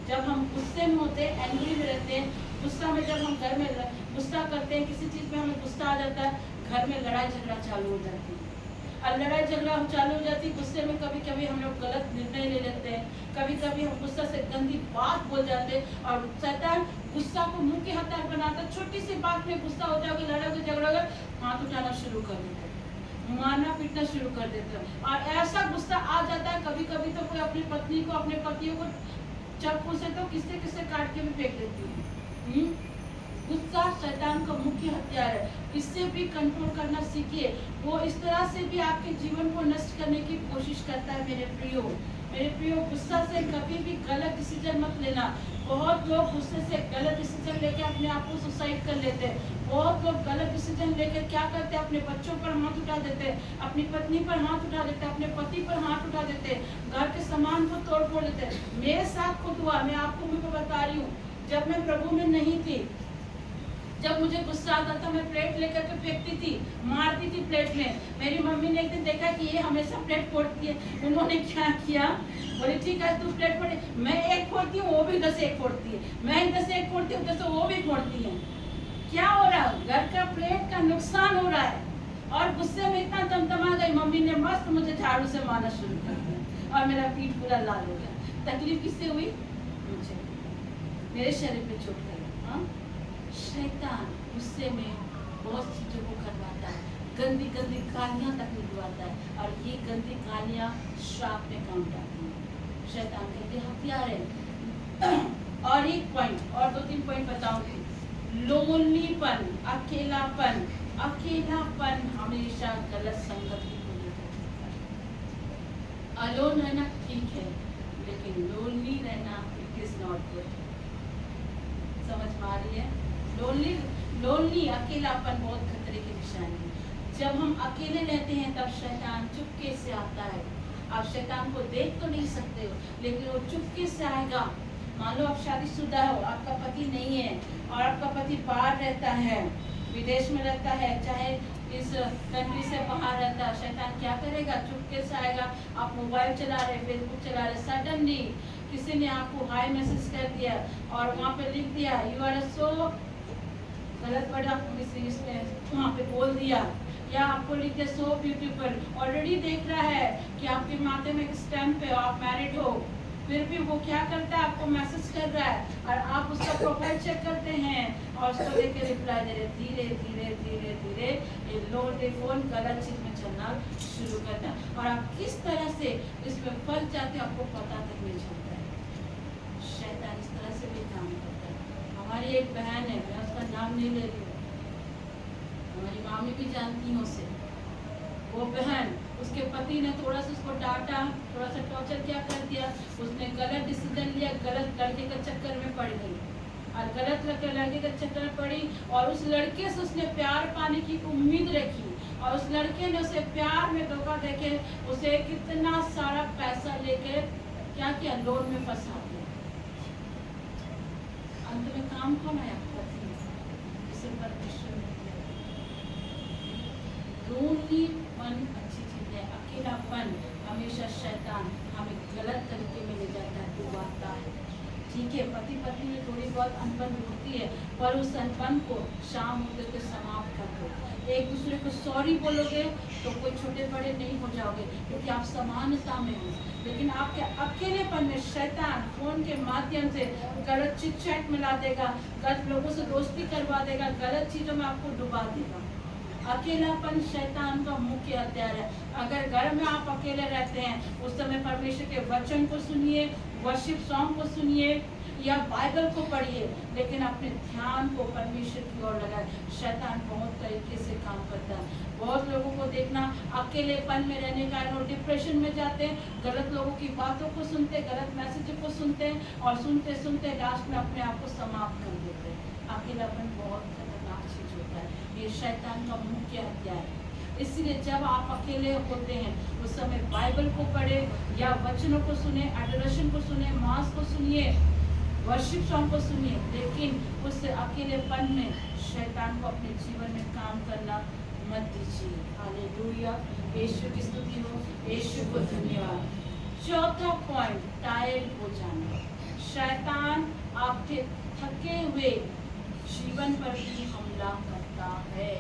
जब हम गुस्से में होते हैं, एंग्री में रहते हैं, गुस्सा में जब हम घर में गुस्सा करते हैं, किसी चीज में हमें गुस्सा आ जाता है, घर में लड़ाई झगड़ा चालू हो जाती है। और लड़ाई झगड़ा चालू हो जाती, गुस्से में कभी कभी हम लोग गलत निर्णय ले लेते हैं, कभी कभी हम गुस्सा से गंदी बात बोल जाते हैं। और शैतान गुस्सा को मुंह के हथियार बनाता, छोटी सी बात में गुस्सा हो जाओगे, लड़ोगे झगड़ोगे, हाथ उठाना शुरू कर देते हैं, मारना पीटना शुरू कर देते हैं। और ऐसा गुस्सा आ जाता है कभी कभी तो कोई अपनी पत्नी को, अपने पतियों को चाकू से तो किससे किससे काट के भी फेंक देती है। गुस्सा शैतान का मुख्य हथियार है, इससे भी कंट्रोल करना सीखिए। वो इस तरह से भी आपके जीवन को नष्ट करने की कोशिश करता है। मेरे प्रियो, गुस्सा से कभी भी गलत डिसीजन मत लेना। बहुत लोग गुस्से से गलत डिसीजन लेके अपने आप को सुसाइड कर लेते हैं। बहुत लोग गलत डिसीजन लेकर क्या करते हैं, अपने बच्चों पर हाथ उठा देते हैं, अपनी पत्नी पर हाथ उठा देते हैं, अपने पति पर हाथ उठा देते हैं, घर के सामान को तोड़ फोड़ देते हैं। मेरे साथ खुद हुआ, मैं आपको बता रही हूँ। जब मैं प्रभु में नहीं थी, जब मुझे गुस्सा आता था, मैं प्लेट लेकर के फेंकती थी, मारती थी प्लेट में। मेरी मम्मी ने एक दिन देखा कि ये हमेशा प्लेट फोड़ती है, उन्होंने क्या किया, बोले ठीक है तू प्लेट फोड़े, मैं एक फोड़ती हूँ वो भी 10 एक फोड़ती है, मैं 10 एक फोड़ती हूँ 10 वो भी फोड़ती है। क्या हो रहा है, घर का प्लेट का नुकसान हो रहा है। और गुस्से में इतना तमतमा गई, मम्मी ने मस्त मुझे झाड़ू से मारना शुरू कर दिया और मेरा पीठ पूरा लाल हो गया। तकलीफ किससे हुई, मुझे, मेरे शरीर पे चोट लगी। शैतान गुस्से में बहुत चीजों को करवाता है, गंदी गंदी गालियां तक निकलवाता है, और ये गंदी गालियां श्राप में काम करती हैं। शैतान के हथियार है। और एक पॉइंट और 2-3 पॉइंट बताऊंगी। लोनलीपन, अकेलापन हमेशा गलत संगति को लेकर चलता है। अलोन रहना ठीक है, लेकिन लोनली रहना इट इज नॉट गुड। समझ में आ रही है? लोनली अकेलापन बहुत खतरे की निशानी है। जब हम अकेले रहते हैं तब शैतान चुपके से आता है। आप शैतान को देख तो नहीं सकते हो, लेकिन वो चुपके से आएगा। मान लो आप शादीशुदा हो, आपका पति नहीं है और आपका पति बाहर रहता है, विदेश में रहता है, चाहे इस कंट्री से बाहर रहता है। शैतान क्या करेगा, चुपके से आएगा। आप मोबाइल चला रहे, फेसबुक चला रहे, सडनली किसी ने आपको हाई मैसेज कर दिया और वहाँ पे लिख दिया यू आर सो, गलत वर्ड आपको किसी इसने वहाँ पे बोल दिया, या आपको लिख दिया सो ब्यूटीफुल। ऑलरेडी देख रहा है कि आपके माथे में एक स्टैम्प है, आप मैरिड हो, फिर भी वो क्या करता है, आपको मैसेज कर रहा है और आप उसका प्रोफाइल चेक करते हैं और उसको लेकर रिप्लाई दे रहे। धीरे धीरे धीरे धीरे ये लो टेलीफोन गलत चीज में चलना शुरू करता है और आप किस तरह से इसमें फंस जाते हैं आपको पता तक नहीं चलता है। शैतान इस तरह से भी काम करता है। हमारी एक बहन है, मैं उसका नाम नहीं ले रही हूँ, हमारी मामी भी जानती हूँ उसे। वो बहन, उसके पति ने थोड़ा सा उसको डांटा, थोड़ा सा टॉर्चर क्या कर दिया, उसने गलत डिसीजन लिया, गलत लड़के के चक्कर में पड़ गई और गलत लड़के के चक्कर में पड़ी और उस लड़के से उसने प्यार पाने की उम्मीद रखी और उस लड़के ने उसे प्यार में धोखा देके उसे कितना सारा पैसा लेके क्या किया, लोन में फंसा दिया। अंत में काम कौन आया, पति, इसे परमेश्वर ने किया। लोनलीपन अच्छी चीज है, अकेलापन हमेशा शैतान हमें गलत तरीके में ले जाता है, डुबाता है। ठीक है, पति पत्नी में थोड़ी बहुत अनबन होती है, पर उस अनबन को शाम होते हुए समाप्त कर दो। एक दूसरे को सॉरी बोलोगे तो कोई छोटे बड़े नहीं हो जाओगे, क्योंकि आप समानता में हो। लेकिन आपके अकेलेपन में शैतान फोन के माध्यम से गलत चिट चैट मिला देगा, गलत लोगों से दोस्ती करवा देगा, गलत चीजों में आपको डुबा देगा। अकेलापन शैतान का मुख्य हथियार है। अगर घर में आप अकेले रहते हैं, उस समय परमेश्वर के वचन को सुनिए, वर्शिप सॉन्ग को सुनिए या बाइबल को पढ़िए, लेकिन अपने ध्यान को परमेश्वर की ओर लगाए। शैतान बहुत तरीके से काम करता है। बहुत लोगों को देखना अकेलेपन में रहने का कारण डिप्रेशन में जाते हैं, गलत लोगों की बातों को सुनते, गलत मैसेज को सुनते हैं और सुनते सुनते लास्ट में अपने आप को समाप्त कर देते हैं। अकेलापन बहुत खतरनाक चीज होता है, ये शैतान का मुख्य हथियार है। इसलिए जब आप अकेले होते हैं उस समय बाइबल को पढ़े या वचनों को सुने, एडोरेशन को सुने, मास को सुनिए, वर्शिप सॉन्ग को सुनिए, लेकिन उस अकेलेपन में शैतान को अपने जीवन में काम करना मत दीजिए। हालेलुया, यीशु की स्तुति हो, यीशु को धन्यवाद। चौथा पॉइंट, टायर्ड हो जाना। शैतान आपके थके हुए जीवन पर भी हमला करता है।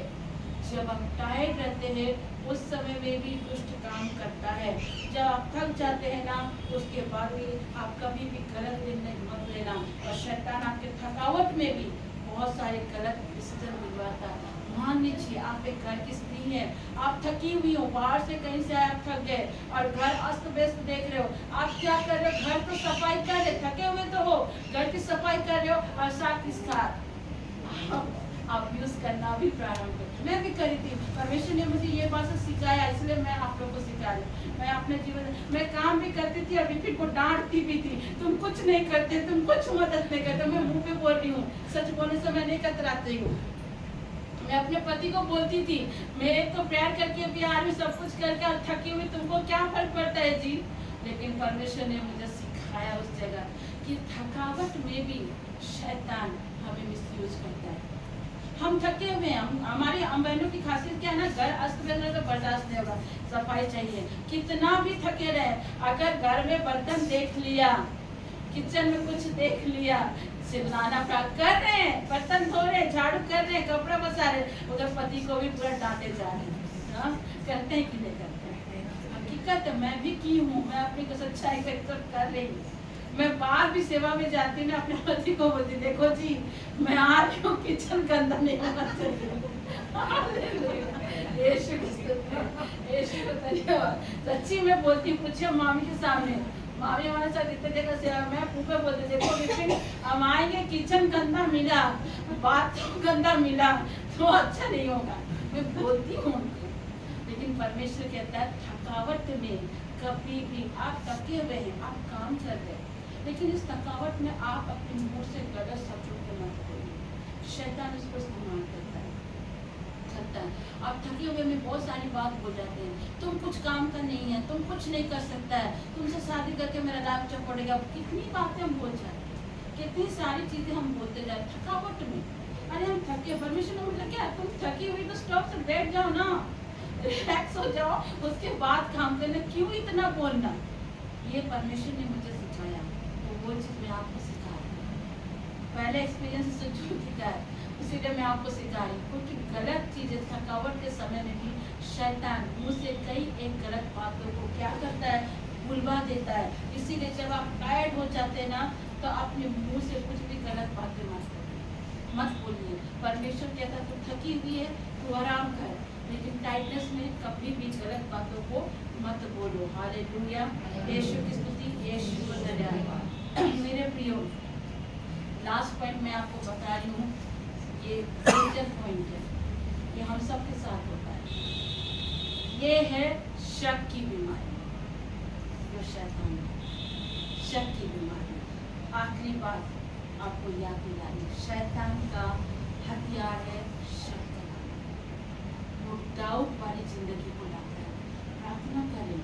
जब आप टायर्ड रहते हैं उस समय में भी दुष्ट काम करता है। जब आप थक जाते हैं ना, उसके बाद भी आप कभी भी गलत निर्णय मत लेना। और शैतान आपके थकावट में भी बहुत सारे गलत डिसीजन दिलवाता है। मान लीजिए आप एक घर की स्त्री है, आप थकी हुई हो, बाहर से कहीं से आप थक गए और घर अस्त व्यस्त देख रहे हो, आप क्या कर रहे हो, घर तो सफाई कर रहे, थके हुए तो हो, घर की सफाई कर रहे हो और साथ ही साथ आप यूज करना भी प्रारंभ कर। मैं भी करी थी, परमेश्वर ने मुझे ये बात सिखाया, इसलिए मैं आप लोगों को सिखा रही हूँ। मैं अपने जीवन में काम भी करती थी और बीपी को डांटती भी थी, तुम कुछ नहीं करते, तुम कुछ मदद नहीं करते। मैं मुंह पे बोल रही हूँ, सच बोलने से मैं नहीं कतराती हूँ। मैं अपने पति को बोलती थी, मैं एक तो प्यार करके भी आ रही हूँ, सब कुछ करके थकी हुई, तुमको क्या फर्क पड़ता है जी। लेकिन परमेश्वर ने मुझे सिखाया उस जगह कि थकावट में भी शैतान हमें मिसयूज करता है। हम थके हुए हैं, हमारी बहनों की खासियत क्या है ना, घर अस्त व्यस्त तो बर्दाश्त नहीं होगा, सफाई चाहिए। कितना भी थके रहे, अगर घर में बर्तन देख लिया, किचन में कुछ देख लिया, चिल्लाना कर रहे हैं, बर्तन धो रहे, झाड़ू कर रहे, कपड़ा बसा रहे, उधर पति को भी पूरा डांटे जा रहे हैं। करते हैं कि नहीं करते हैं? हकीकत मैं भी की हूँ, मैं अपनी सच्चाई को एक्सेप्ट कर रही हूँ। मैं बाहर भी सेवा में जाती हूँ, अपने पति को बोलती, देखो जी मैं आ रही हूँ, किचन गंदा नहीं होना चाहिए। यीशु को धन्यवाद। सच्ची में बोलती, पूछे मामी के सामने, मामी हमारे साथ इतने जगह सेवा, मैं पूपे बोलते, देखो विपिन हम आएंगे, किचन गंदा मिला, बाथरूम गंदा मिला तो अच्छा नहीं होगा। मैं बोलती हूँ उनको, लेकिन परमेश्वर कहता है थकावट में कभी भी आप थके हुए हैं, आप काम कर रहे हैं, लेकिन इस थकावट में आप अपने मुंह से गलत शब्दों को मत बोलिए। शैतान इसको इस्तेमाल करता है। आप थके हुए में बहुत सारी बात बोल जाते हैं, तुम कुछ काम का नहीं है, तुम कुछ नहीं कर सकता है, तुमसे शादी करके मेरा लाभ चौपड़ेगा। कितनी बातें हम बोल जाते हैं, कितनी सारी चीजें हम बोलते जाते थकावट में। अरे हम थके, परमेश्वर ने बोला क्या, तुम थकी हुई तो स्टॉप से बैठ जाओ ना, रिलैक्स हो जाओ, उसके बाद काम करना, क्यों इतना बोलना। ये परमेश्वर ने मुझे सिखाया, तो वो चीज मैं आपको सिखा रही हूँ। पहले एक्सपीरियंस से जो सीखा है इसीलिए मैं आपको सिखा रही हूँ, क्योंकि गलत चीजें थकावट के समय में भी शैतान मुझसे कई एक गलत बातों को क्या करता है, भुलवा देता है। इसीलिए जब आप टायर्ड हो जाते हैं ना, तो अपने मुंह से कुछ भी गलत बातें मत बोलिए। परमेश्वर कहता है तू थकी हुई है, तू आराम कर, लेकिन टाइटनेस में कभी भी गलत बातों को मत बोलो। हालेलुया, यीशु की स्तुति, यीशु को धन्यवाद। मेरे प्रियो, लास्ट पॉइंट मैं आपको बता रही हूँ, ये मेजर पॉइंट है, ये हम सब के साथ होता है। ये है शक की बीमारी, जो शैतान है, शक की बीमारी। आखिरी बात आपको याद दिलानी, शैतान का हथियार है शक कराना। वो डाउट वाली जिंदगी को लाता है। प्रार्थना करें,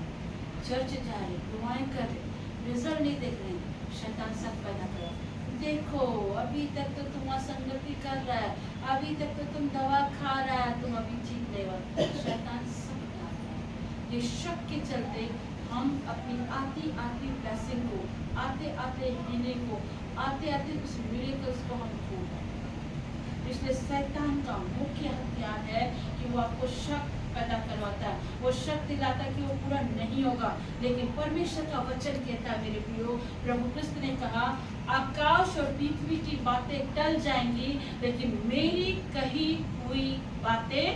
चर्च जा रहे, दुआएं कर रहे, रिजल्ट नहीं देख रहे, शैतान शक पैदा कर, देखो अभी तक तो तुम असंगति कर रहा है, अभी तक तो तुम दवा खा रहा है, तुम अभी ठीक नहीं हो। शैतान सब डालता है। ये शक के चलते हम अपनी आती आती ब्लेसिंग को, आते आते हीलिंग को, आते आते उस मिरेकल्स को हम खो बैठते हैं। इसलिए शैतान का मुख्य हथियार है कि वो आपको शक पैदा करवाता है, वो शक दिलाता है कि वो पूरा नहीं होगा। लेकिन परमेश्वर का वचन कहता है मेरे प्रियो, प्रभु कृष्ण ने कहा आकाश और पृथ्वी की बातें टल जाएंगी, लेकिन मेरी कही हुई बातें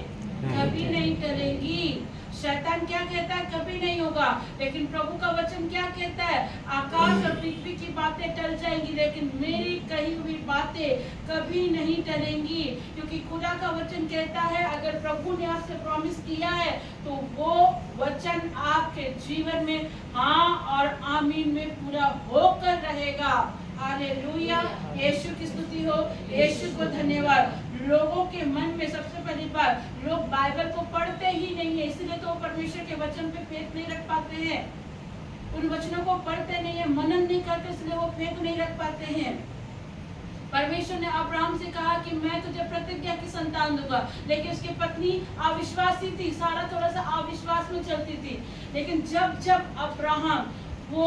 कभी नहीं टलेंगी। शैतान क्या कहता है, कभी नहीं होगा, लेकिन प्रभु का वचन क्या कहता है, आकाश और पृथ्वी की बातें टल जाएंगी, लेकिन मेरी कही हुई बातें कभी नहीं टलेंगी। क्योंकि खुदा का वचन कहता है अगर प्रभु ने आपसे प्रॉमिस किया है तो वो वचन आपके जीवन में हाँ और आमीन में पूरा होकर रहेगा। हालेलुया, यीशु की स्तुति हो, यीशु को धन्यवाद। लोगों के मन में सबसे पहली बात, लोग बाइबल को पढ़ते ही नहीं है, इसलिए तो परमेश्वर के वचन पे फेथ नहीं रख पाते हैं। उन वचनों को पढ़ते नहीं है, मनन नहीं करते, इसलिए वो फेथ नहीं रख पाते हैं। परमेश्वर ने अब्राहम से कहा कि मैं तुझे प्रतिज्ञा की संतान दूंगा, लेकिन उसकी पत्नी अविश्वासी थी, सारा थोड़ा सा अविश्वास में चलती थी। लेकिन जब जब अब्राहम वो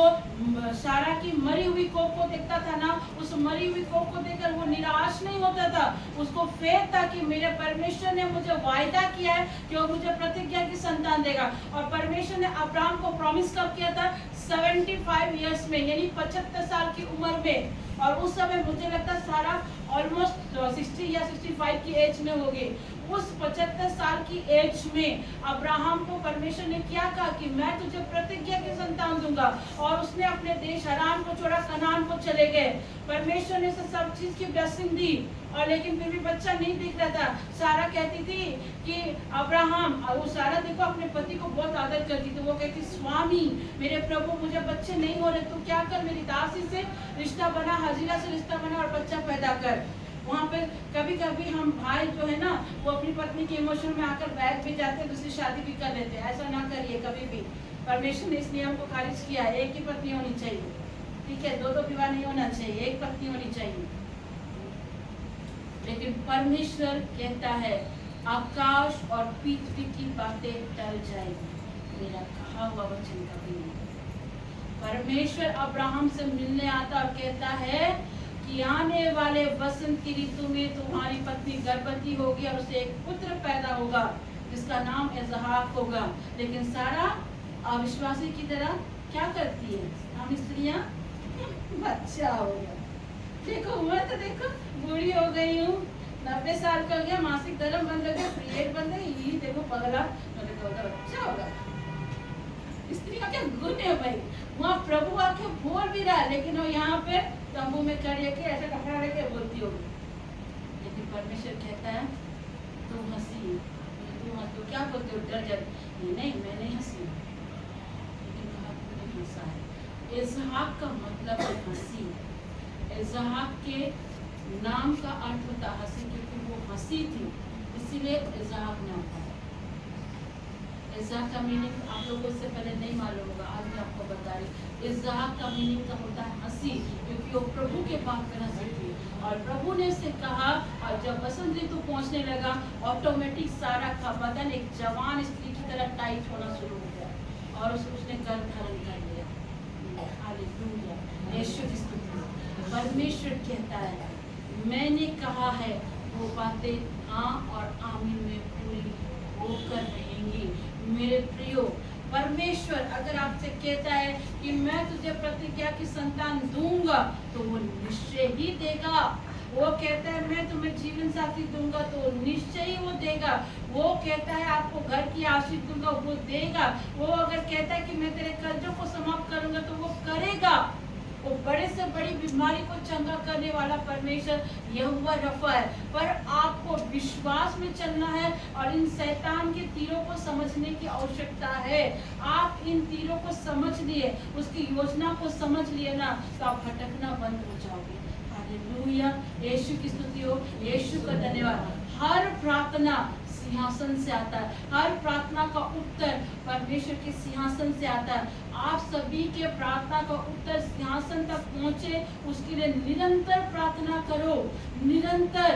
सारा की मरी हुई कोख को देखता था ना, उस मरी हुई कोख को देखकर वो निराश नहीं होता था। उसको फेथ था कि मेरे परमेश्वर ने मुझे वायदा किया है कि वो मुझे प्रतिज्ञा की संतान देगा। और परमेश्वर ने अब्राहम को प्रॉमिस कब किया था? 75 इयर्स में, यानी 75 साल की उम्र में। और उस समय मुझे लगता सारा ऑलमोस्ट 60 या 65 की एज में होगी। उस 75 साल की एज में अब्राहम को परमेश्वर ने क्या कहा कि मैं तुझे प्रतिज्ञा की संतान दूंगा। और उसने अपने देश हरान को छोड़ा, कनान को चले गए। परमेश्वर ने सब चीज की ब्लेसिंग दी, और लेकिन फिर भी बच्चा नहीं दिख रहा था। सारा कहती थी कि अब्राहम, वो सारा देखो अपने पति को बहुत आदर करती थी। वो कहती, स्वामी मेरे प्रभु, मुझे बच्चे नहीं हो रहे, तू क्या कर, मेरी दासी से रिश्ता बना, हजीरा से रिश्ता बना और बच्चा पैदा कर। वहाँ पे कभी कभी हम भाई जो है ना, वो अपनी पत्नी के इमोशन में आकर बैठ भी जाते हैं, दूसरी शादी भी कर लेते हैं। ऐसा ना करिए कभी भी। परमेश्वर ने इस नियम को खारिज किया है। एक ही पत्नी होनी चाहिए, ठीक है? दो विवाह नहीं होना चाहिए, एक पत्नी होनी चाहिए। लेकिन परमेश्वर कहता है आकाश और पृथ्वी की बातें टल जाएगी, मेरा कहा हुआ वचन कभी नहीं। परमेश्वर अब्राहम से मिलने आता और कहता है कि आने वाले वसंत की ऋतु में तुम्हारी पत्नी गर्भवती होगी और उसे एक पुत्र पैदा होगा जिसका नाम इसहाक होगा। लेकिन सारा अविश्वासी की तरह क्या करती है? हम स्त्रियां, बच्चा होगा। देखो मैं तो देखो बूढ़ी हो गई हूँ, 90 साल का हो गया, मासिक धर्म बंद हो गया, पीरियड बंद है, ये देखो पगला, मैंने कहा बच्चा होगा। स्त्री का क्या गुण है भाई? वहाँ प्रभु आके बोल भी रहा है, लेकिन वो यहाँ पे तंबू में खड़ी के ऐसा कपड़ा लेके बोलती होगी। लेकिन परमेश्वर कहता है तुम हंसी, तुम क्या बोलते हो, डर जा? नहीं, मैं नहीं हंसी। लेकिन कहा तुमने हंसा है। इसहाक का मतलब है हंसी। इसहाक के नाम का अर्थ होता हंसी, क्योंकि वो हंसी थी, इसीलिए इसहाक नाम था। इसहाक का मीनिंग आप लोगों से पहले नहीं मालूम होगा, आज मैं आपको बता रही। इसहाक का मीनिंग का होता है हंसी, क्योंकि वो प्रभु के बात पर हंसी थी। और प्रभु ने उसे कहा, और जब वसंत ऋतु पहुंचने लगा, ऑटोमेटिक सारा का बदन एक जवान स्त्री की तरह टाइट होना शुरू हो गया और उसने गर्भ धारण कर लिया। हालेलुया, यीशु की स्तुति। परमेश्वर कहता है मैंने कहा है वो बातें हाँ और आमीन में पूरी होकर रहेंगी। मेरे प्रियो, परमेश्वर अगर आपसे कहता है कि मैं तुझे प्रतिज्ञा की संतान दूंगा, तो वो निश्चय ही देगा। वो कहता है मैं तुम्हें जीवन साथी दूंगा, तो निश्चय ही वो देगा। वो कहता है आपको घर की आशीष दूंगा, वो देगा। वो अगर कहता है कि मैं तेरे कर्जों को समाप्त करूंगा, तो वो करेगा। वो बड़े से बड़ी बीमारी को चंगा करने वाला परमेश्वर यहोवा रफा है। पर आपको विश्वास में चलना है और इन शैतान के तीरों को समझने की आवश्यकता है। आप इन तीरों को समझ लिए, उसकी योजना को समझ लिए ना, तो आप भटकना बंद हो जाओगे। हालेलुया, यीशु की स्तुति हो, यीशु का धन्यवाद। हर प्रार्थना सिंहासन से आता है, हर प्रार्थना का उत्तर परमेश्वर के सिंहासन से आता है। आप सभी के प्रार्थना का उत्तर सिंहासन तक पहुंचे, उसके लिए निरंतर प्रार्थना करो। निरंतर।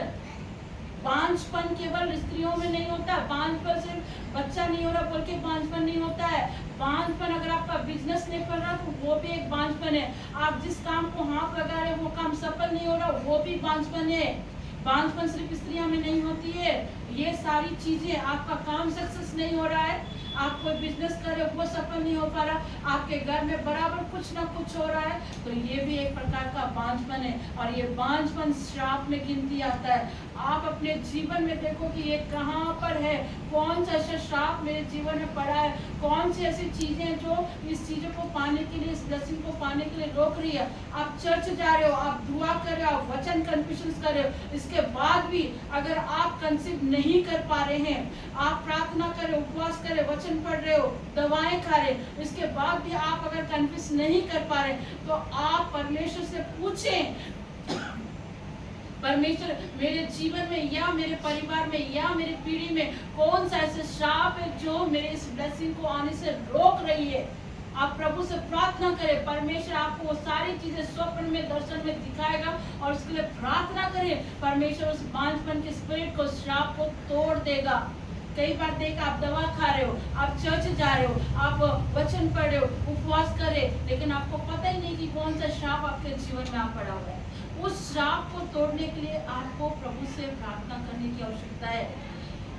बांझपन केवल स्त्रियों में नहीं होता। बांझपन सिर्फ बच्चा नहीं हो रहा बोल के बांझपन नहीं होता है। बांझपन अगर आपका बिजनेस नहीं कर रहा तो वो भी एक बांझपन है। आप जिस काम को हाथ लगा रहे वो काम सफल नहीं हो रहा, वो भी बांझपन है। बांझपन सिर्फ स्त्रियों में नहीं होती है। ये सारी चीजें, आपका काम सक्सेस नहीं हो रहा है, आप कोई बिजनेस कर रहे हो वो सफल नहीं हो पा रहा, आपके घर में बराबर कुछ ना कुछ हो रहा है, तो ये भी एक प्रकार का बांझपन है। और ये बांझपन श्राप में गिनती आता है। आप अपने जीवन में देखो कि ये कहाँ पर है, कौन सा ऐसा श्राप मेरे जीवन में पड़ा है, कौन सी ऐसी चीजें जो इस चीजों को पाने के लिए, इस ब्लेसिंग को पाने के लिए रोक रही है। आप चर्च जा रहे हो, आप दुआ कर रहे हो, वचन कन्फेशंस कर रहे हो, इसके बाद भी अगर आप कंसीव नहीं कर पा रहे हैं, आप प्रार्थना कर रहे हो, उपवास कर रहे हो, वचन पढ़ रहे हो, दवाएं खा रहे, इसके बाद भी आप अगर कन्फेस नहीं कर पा रहे, तो आप परमेश्वर से पूछें, परमेश्वर मेरे जीवन में या मेरे परिवार में या मेरे पीढ़ी में कौन सा ऐसा श्राप है जो मेरे इस ब्लेसिंग को आने से रोक रही है। आप प्रभु से प्रार्थना करें, परमेश्वर आपको वो सारी चीजें स्वप्न में, दर्शन में दिखाएगा और उसके लिए प्रार्थना करें। परमेश्वर उस बांझपन के स्पिरिट को, श्राप को तोड़ देगा। कई बार देख आप दवा खा रहे हो, आप चर्च जा रहे हो, आप वचन पढ़ रहे हो, उपवास कर रहे, लेकिन आपको पता ही नहीं कि कौन सा श्राप आपके जीवन में आ पड़ा हुआ है। उस श्राप को तोड़ने के लिए आपको प्रभु से प्रार्थना करने की आवश्यकता है।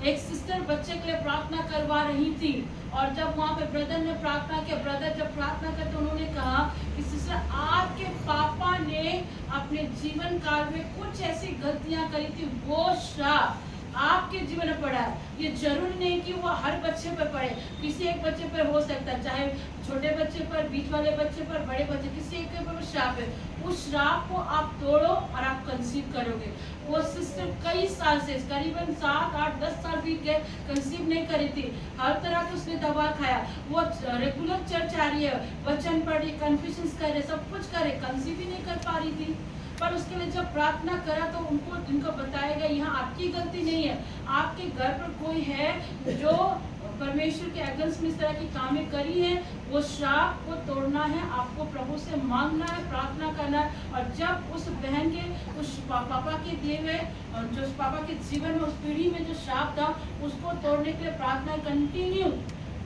एक सिस्टर बच्चे के लिए प्रार्थना करवा रही थी, और जब वहाँ पे ब्रदर ने प्रार्थना किया, ब्रदर जब प्रार्थना करते उन्होंने कहा कि सिस्टर आपके पापा ने अपने जीवन काल में कुछ ऐसी गलतियां करी थी, वो श्राप आपके जीवन में पड़ा है। ये जरूरी नहीं कि वो हर बच्चे पर पड़े, किसी एक बच्चे पर हो सकता है, चाहे छोटे बच्चे पर, बीच वाले बच्चे पर, बड़े बच्चे, किसी एक के पर श्राप है। उस श्राप को आप तोड़ो और आप कंसीव करोगे। वो सिस्टर कई साल से, करीबन 7, 8, 10 साल बीत गए, कंसीव नहीं करी थी। हर तरह की उसने दवा खाया, वो रेगुलर चर्च आ रही है, वचन पढ़ रही, कन्फेशंस कर रहे, सब कुछ करे, कंसीव ही नहीं कर पा रही थी। पर उसके लिए जब प्रार्थना करा तो उनको बताया गया यहाँ आपकी गलती नहीं है, आपके घर पर कोई है जो परमेश्वर के अगेंस्ट में इस तरह की कामें करी है, वो श्राप को तोड़ना है, आपको प्रभु से मांगना है, प्रार्थना करना है। और जब उस बहन के, उस पापा के दिए हुए, जो उस पापा के जीवन में, उस पीढ़ी में जो श्राप था, उसको तोड़ने के लिए प्रार्थना कंटिन्यू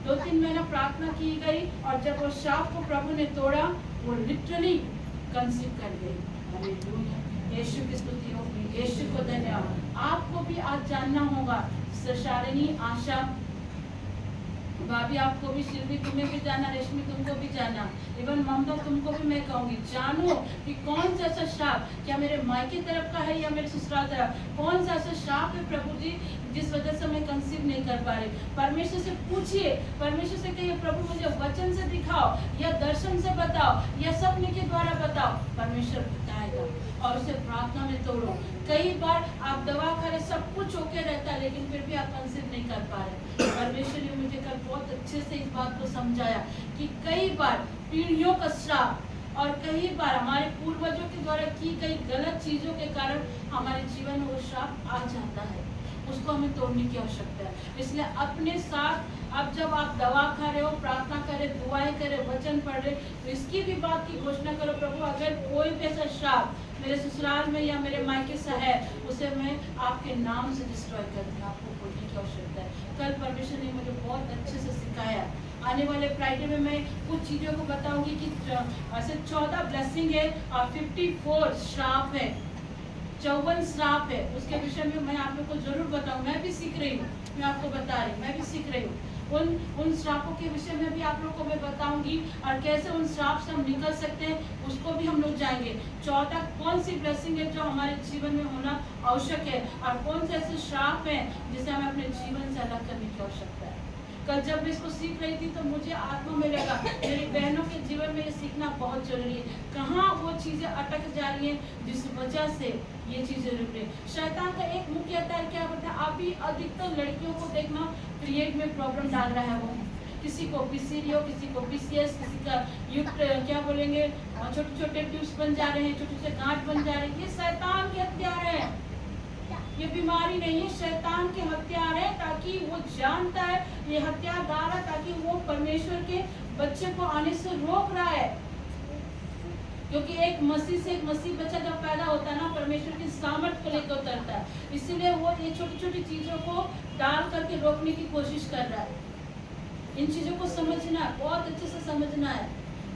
2-3 महीना प्रार्थना की गई, और जब उस श्राप को प्रभु ने तोड़ा, वो लिटरली कंसीव कर गई। यीशु की स्तुति हो, यीशु को धन्यवाद। आपको भी आज जानना होगा, शालिनी, आशा, भाभी आपको भी, शिल्पी तुम्हें भी जाना, रेशमी तुमको भी जाना, इवन ममता तुमको भी मैं कहूंगी, जानो कि कौन सा ऐसा श्राप, क्या मेरे मायके तरफ का है या मेरे ससुराल तरफ, कौन सा ऐसा श्राप है प्रभु जी जिस वजह से मैं कंसीव नहीं कर पा रही। परमेश्वर से पूछिए, परमेश्वर से कहिए प्रभु मुझे वचन से दिखाओ, या दर्शन से बताओ, या सपने के द्वारा बताओ, परमेश्वर बताएगा। और उसे प्रार्थना में तोड़ो। कई बार आप दवा करें, सब कुछ ओके रहता है, लेकिन फिर भी आप कंसीव नहीं कर पा रहे। परमेश्वर ने मुझे कल बहुत अच्छे से इस बात को समझाया कि कई बार पीढ़ियों का श्राप, और कई बार हमारे पूर्वजों के द्वारा की गई गलत चीजों के कारण हमारे जीवन में वो श्राप आ जाता है, उसको हमें तोड़ने की आवश्यकता है। इसलिए अपने साथ, अब जब आप दवा खा रहे हो, प्रार्थना करे, दुआएं करे, वचन पढ़ रहे, तो इसकी भी बात की घोषणा करो, प्रभु अगर कोई भी ऐसा श्राप मेरे ससुराल में या मेरे मायके से है, उसे मैं आपके नाम से डिस्ट्रॉय कर दूँ। आपको बोलने की आवश्यकता है। कल परमेश्वर ने मुझे बहुत अच्छे से सिखाया। आने वाले फ्राइडे में मैं कुछ चीज़ों को बताऊंगी कि ऐसे 14 ब्लेसिंग है और 54 श्राप है, 54 श्राप है, उसके विषय में मैं आप लोग को जरूर बताऊँ। मैं भी सीख रही हूँ, मैं आपको बता रही हूँ, मैं भी सीख रही हूँ। उन श्रापों के विषय में भी आप लोगों को मैं बताऊंगी, और कैसे उन श्राप से हम निकल सकते हैं, उसको भी हम लोग जाएंगे। 14 कौन सी ब्लेसिंग है जो हमारे जीवन में होना आवश्यक है, और कौन से ऐसे श्राप हैं जिसे हमें अपने जीवन से अलग करने की आवश्यकता है। कल जब मैं इसको सीख रही थी तो मुझे आत्मा में लगा मेरी बहनों के जीवन में ये सीखना बहुत जरूरी है। कहाँ वो चीजें अटक जा रही हैं जिस वजह से ये चीजें रुक रही। शैतान का एक मुख्य हथियार क्या होता है, अभी अधिकतर लड़कियों को देखना पीरियड में प्रॉब्लम डाल रहा है। वो किसी को पीसीओ, किसी को पीसीएस, किसी का युक्त क्या बोलेंगे, छोटे छोटे ट्यूब्स बन जा रहे हैं, छोटे छोटे गांठ बन जा रहे हैं। ये शैतान के हथियार है, ये बीमारी नहीं है, शैतान के हथियार है। ताकि वो जानता है ये हथियार डाल रहा है, ताकि वो परमेश्वर के बच्चे को आने से रोक रहा है। क्योंकि एक मसीह से एक मसीह बच्चा जब पैदा होता है ना, परमेश्वर की सामर्थ को लेकर उतरता है, इसीलिए वो ये छोटी छोटी चीजों को डाल करके रोकने की कोशिश कर रहा है। इन चीजों को समझना है, बहुत अच्छे से समझना है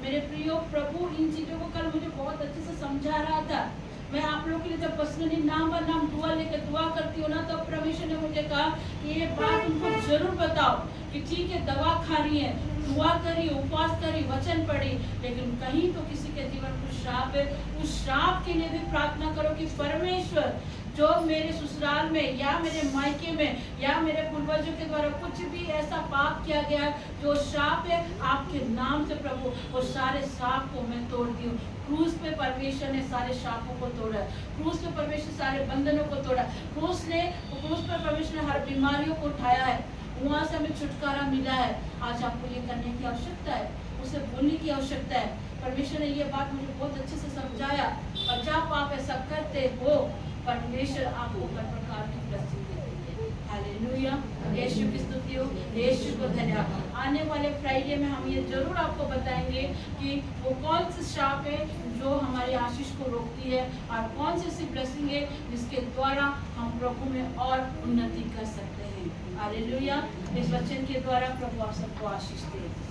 मेरे प्रियो। प्रभु इन चीजों को कल मुझे बहुत अच्छे से समझा रहा था। मैं आप लोगों के लिए जब पर्सनली नाम बर नाम दुआ लेकर दुआ करती हूँ ना, तो परमेश्वर ने मुझे कहा कि ये बात उनको जरूर बताओ कि ठीक है दवा खा रही है, दुआ करी, उपवास करी, वचन पढ़ी, लेकिन कहीं तो किसी के जीवन में श्राप है। उस श्राप के लिए भी प्रार्थना करो कि परमेश्वर जो मेरे ससुराल में या मेरे मायके में या मेरे पूर्वजों के द्वारा कुछ भी ऐसा पाप किया गया है जो श्राप है, आपके नाम से प्रभु वो सारे श्राप को मैं तोड़ दी हूँ। क्रूस पे परमेश्वर ने सारे श्रापों को तोड़ा, क्रूस पे परमेश्वर सारे बंधनों को तोड़ा, क्रूस पर परमेश्वर ने हर बीमारियों को उठाया है, वहाँ से हमें छुटकारा मिला है। आज आपको ये करने की आवश्यकता है, उसे बोलने की आवश्यकता है। परमेश्वर ने ये बात मुझे बहुत अच्छे से समझाया, और जब आप ऐसा करते हो परमेश्वर आपको हर प्रकार की ब्लेसिंग देते हैं। हालेलुया, यीशु की स्तुति हो, यीशु को धन्यवाद। आने वाले फ्राइडे में हम ये जरूर आपको बताएंगे कि वो कौन सी श्राप है जो हमारी आशीष को रोकती है और कौन सी ब्लेसिंग है जिसके द्वारा हम प्रभु में और उन्नति कर सकते हैं। हालेलुया, इस वचन के द्वारा प्रभु आप सबको आशीष दे।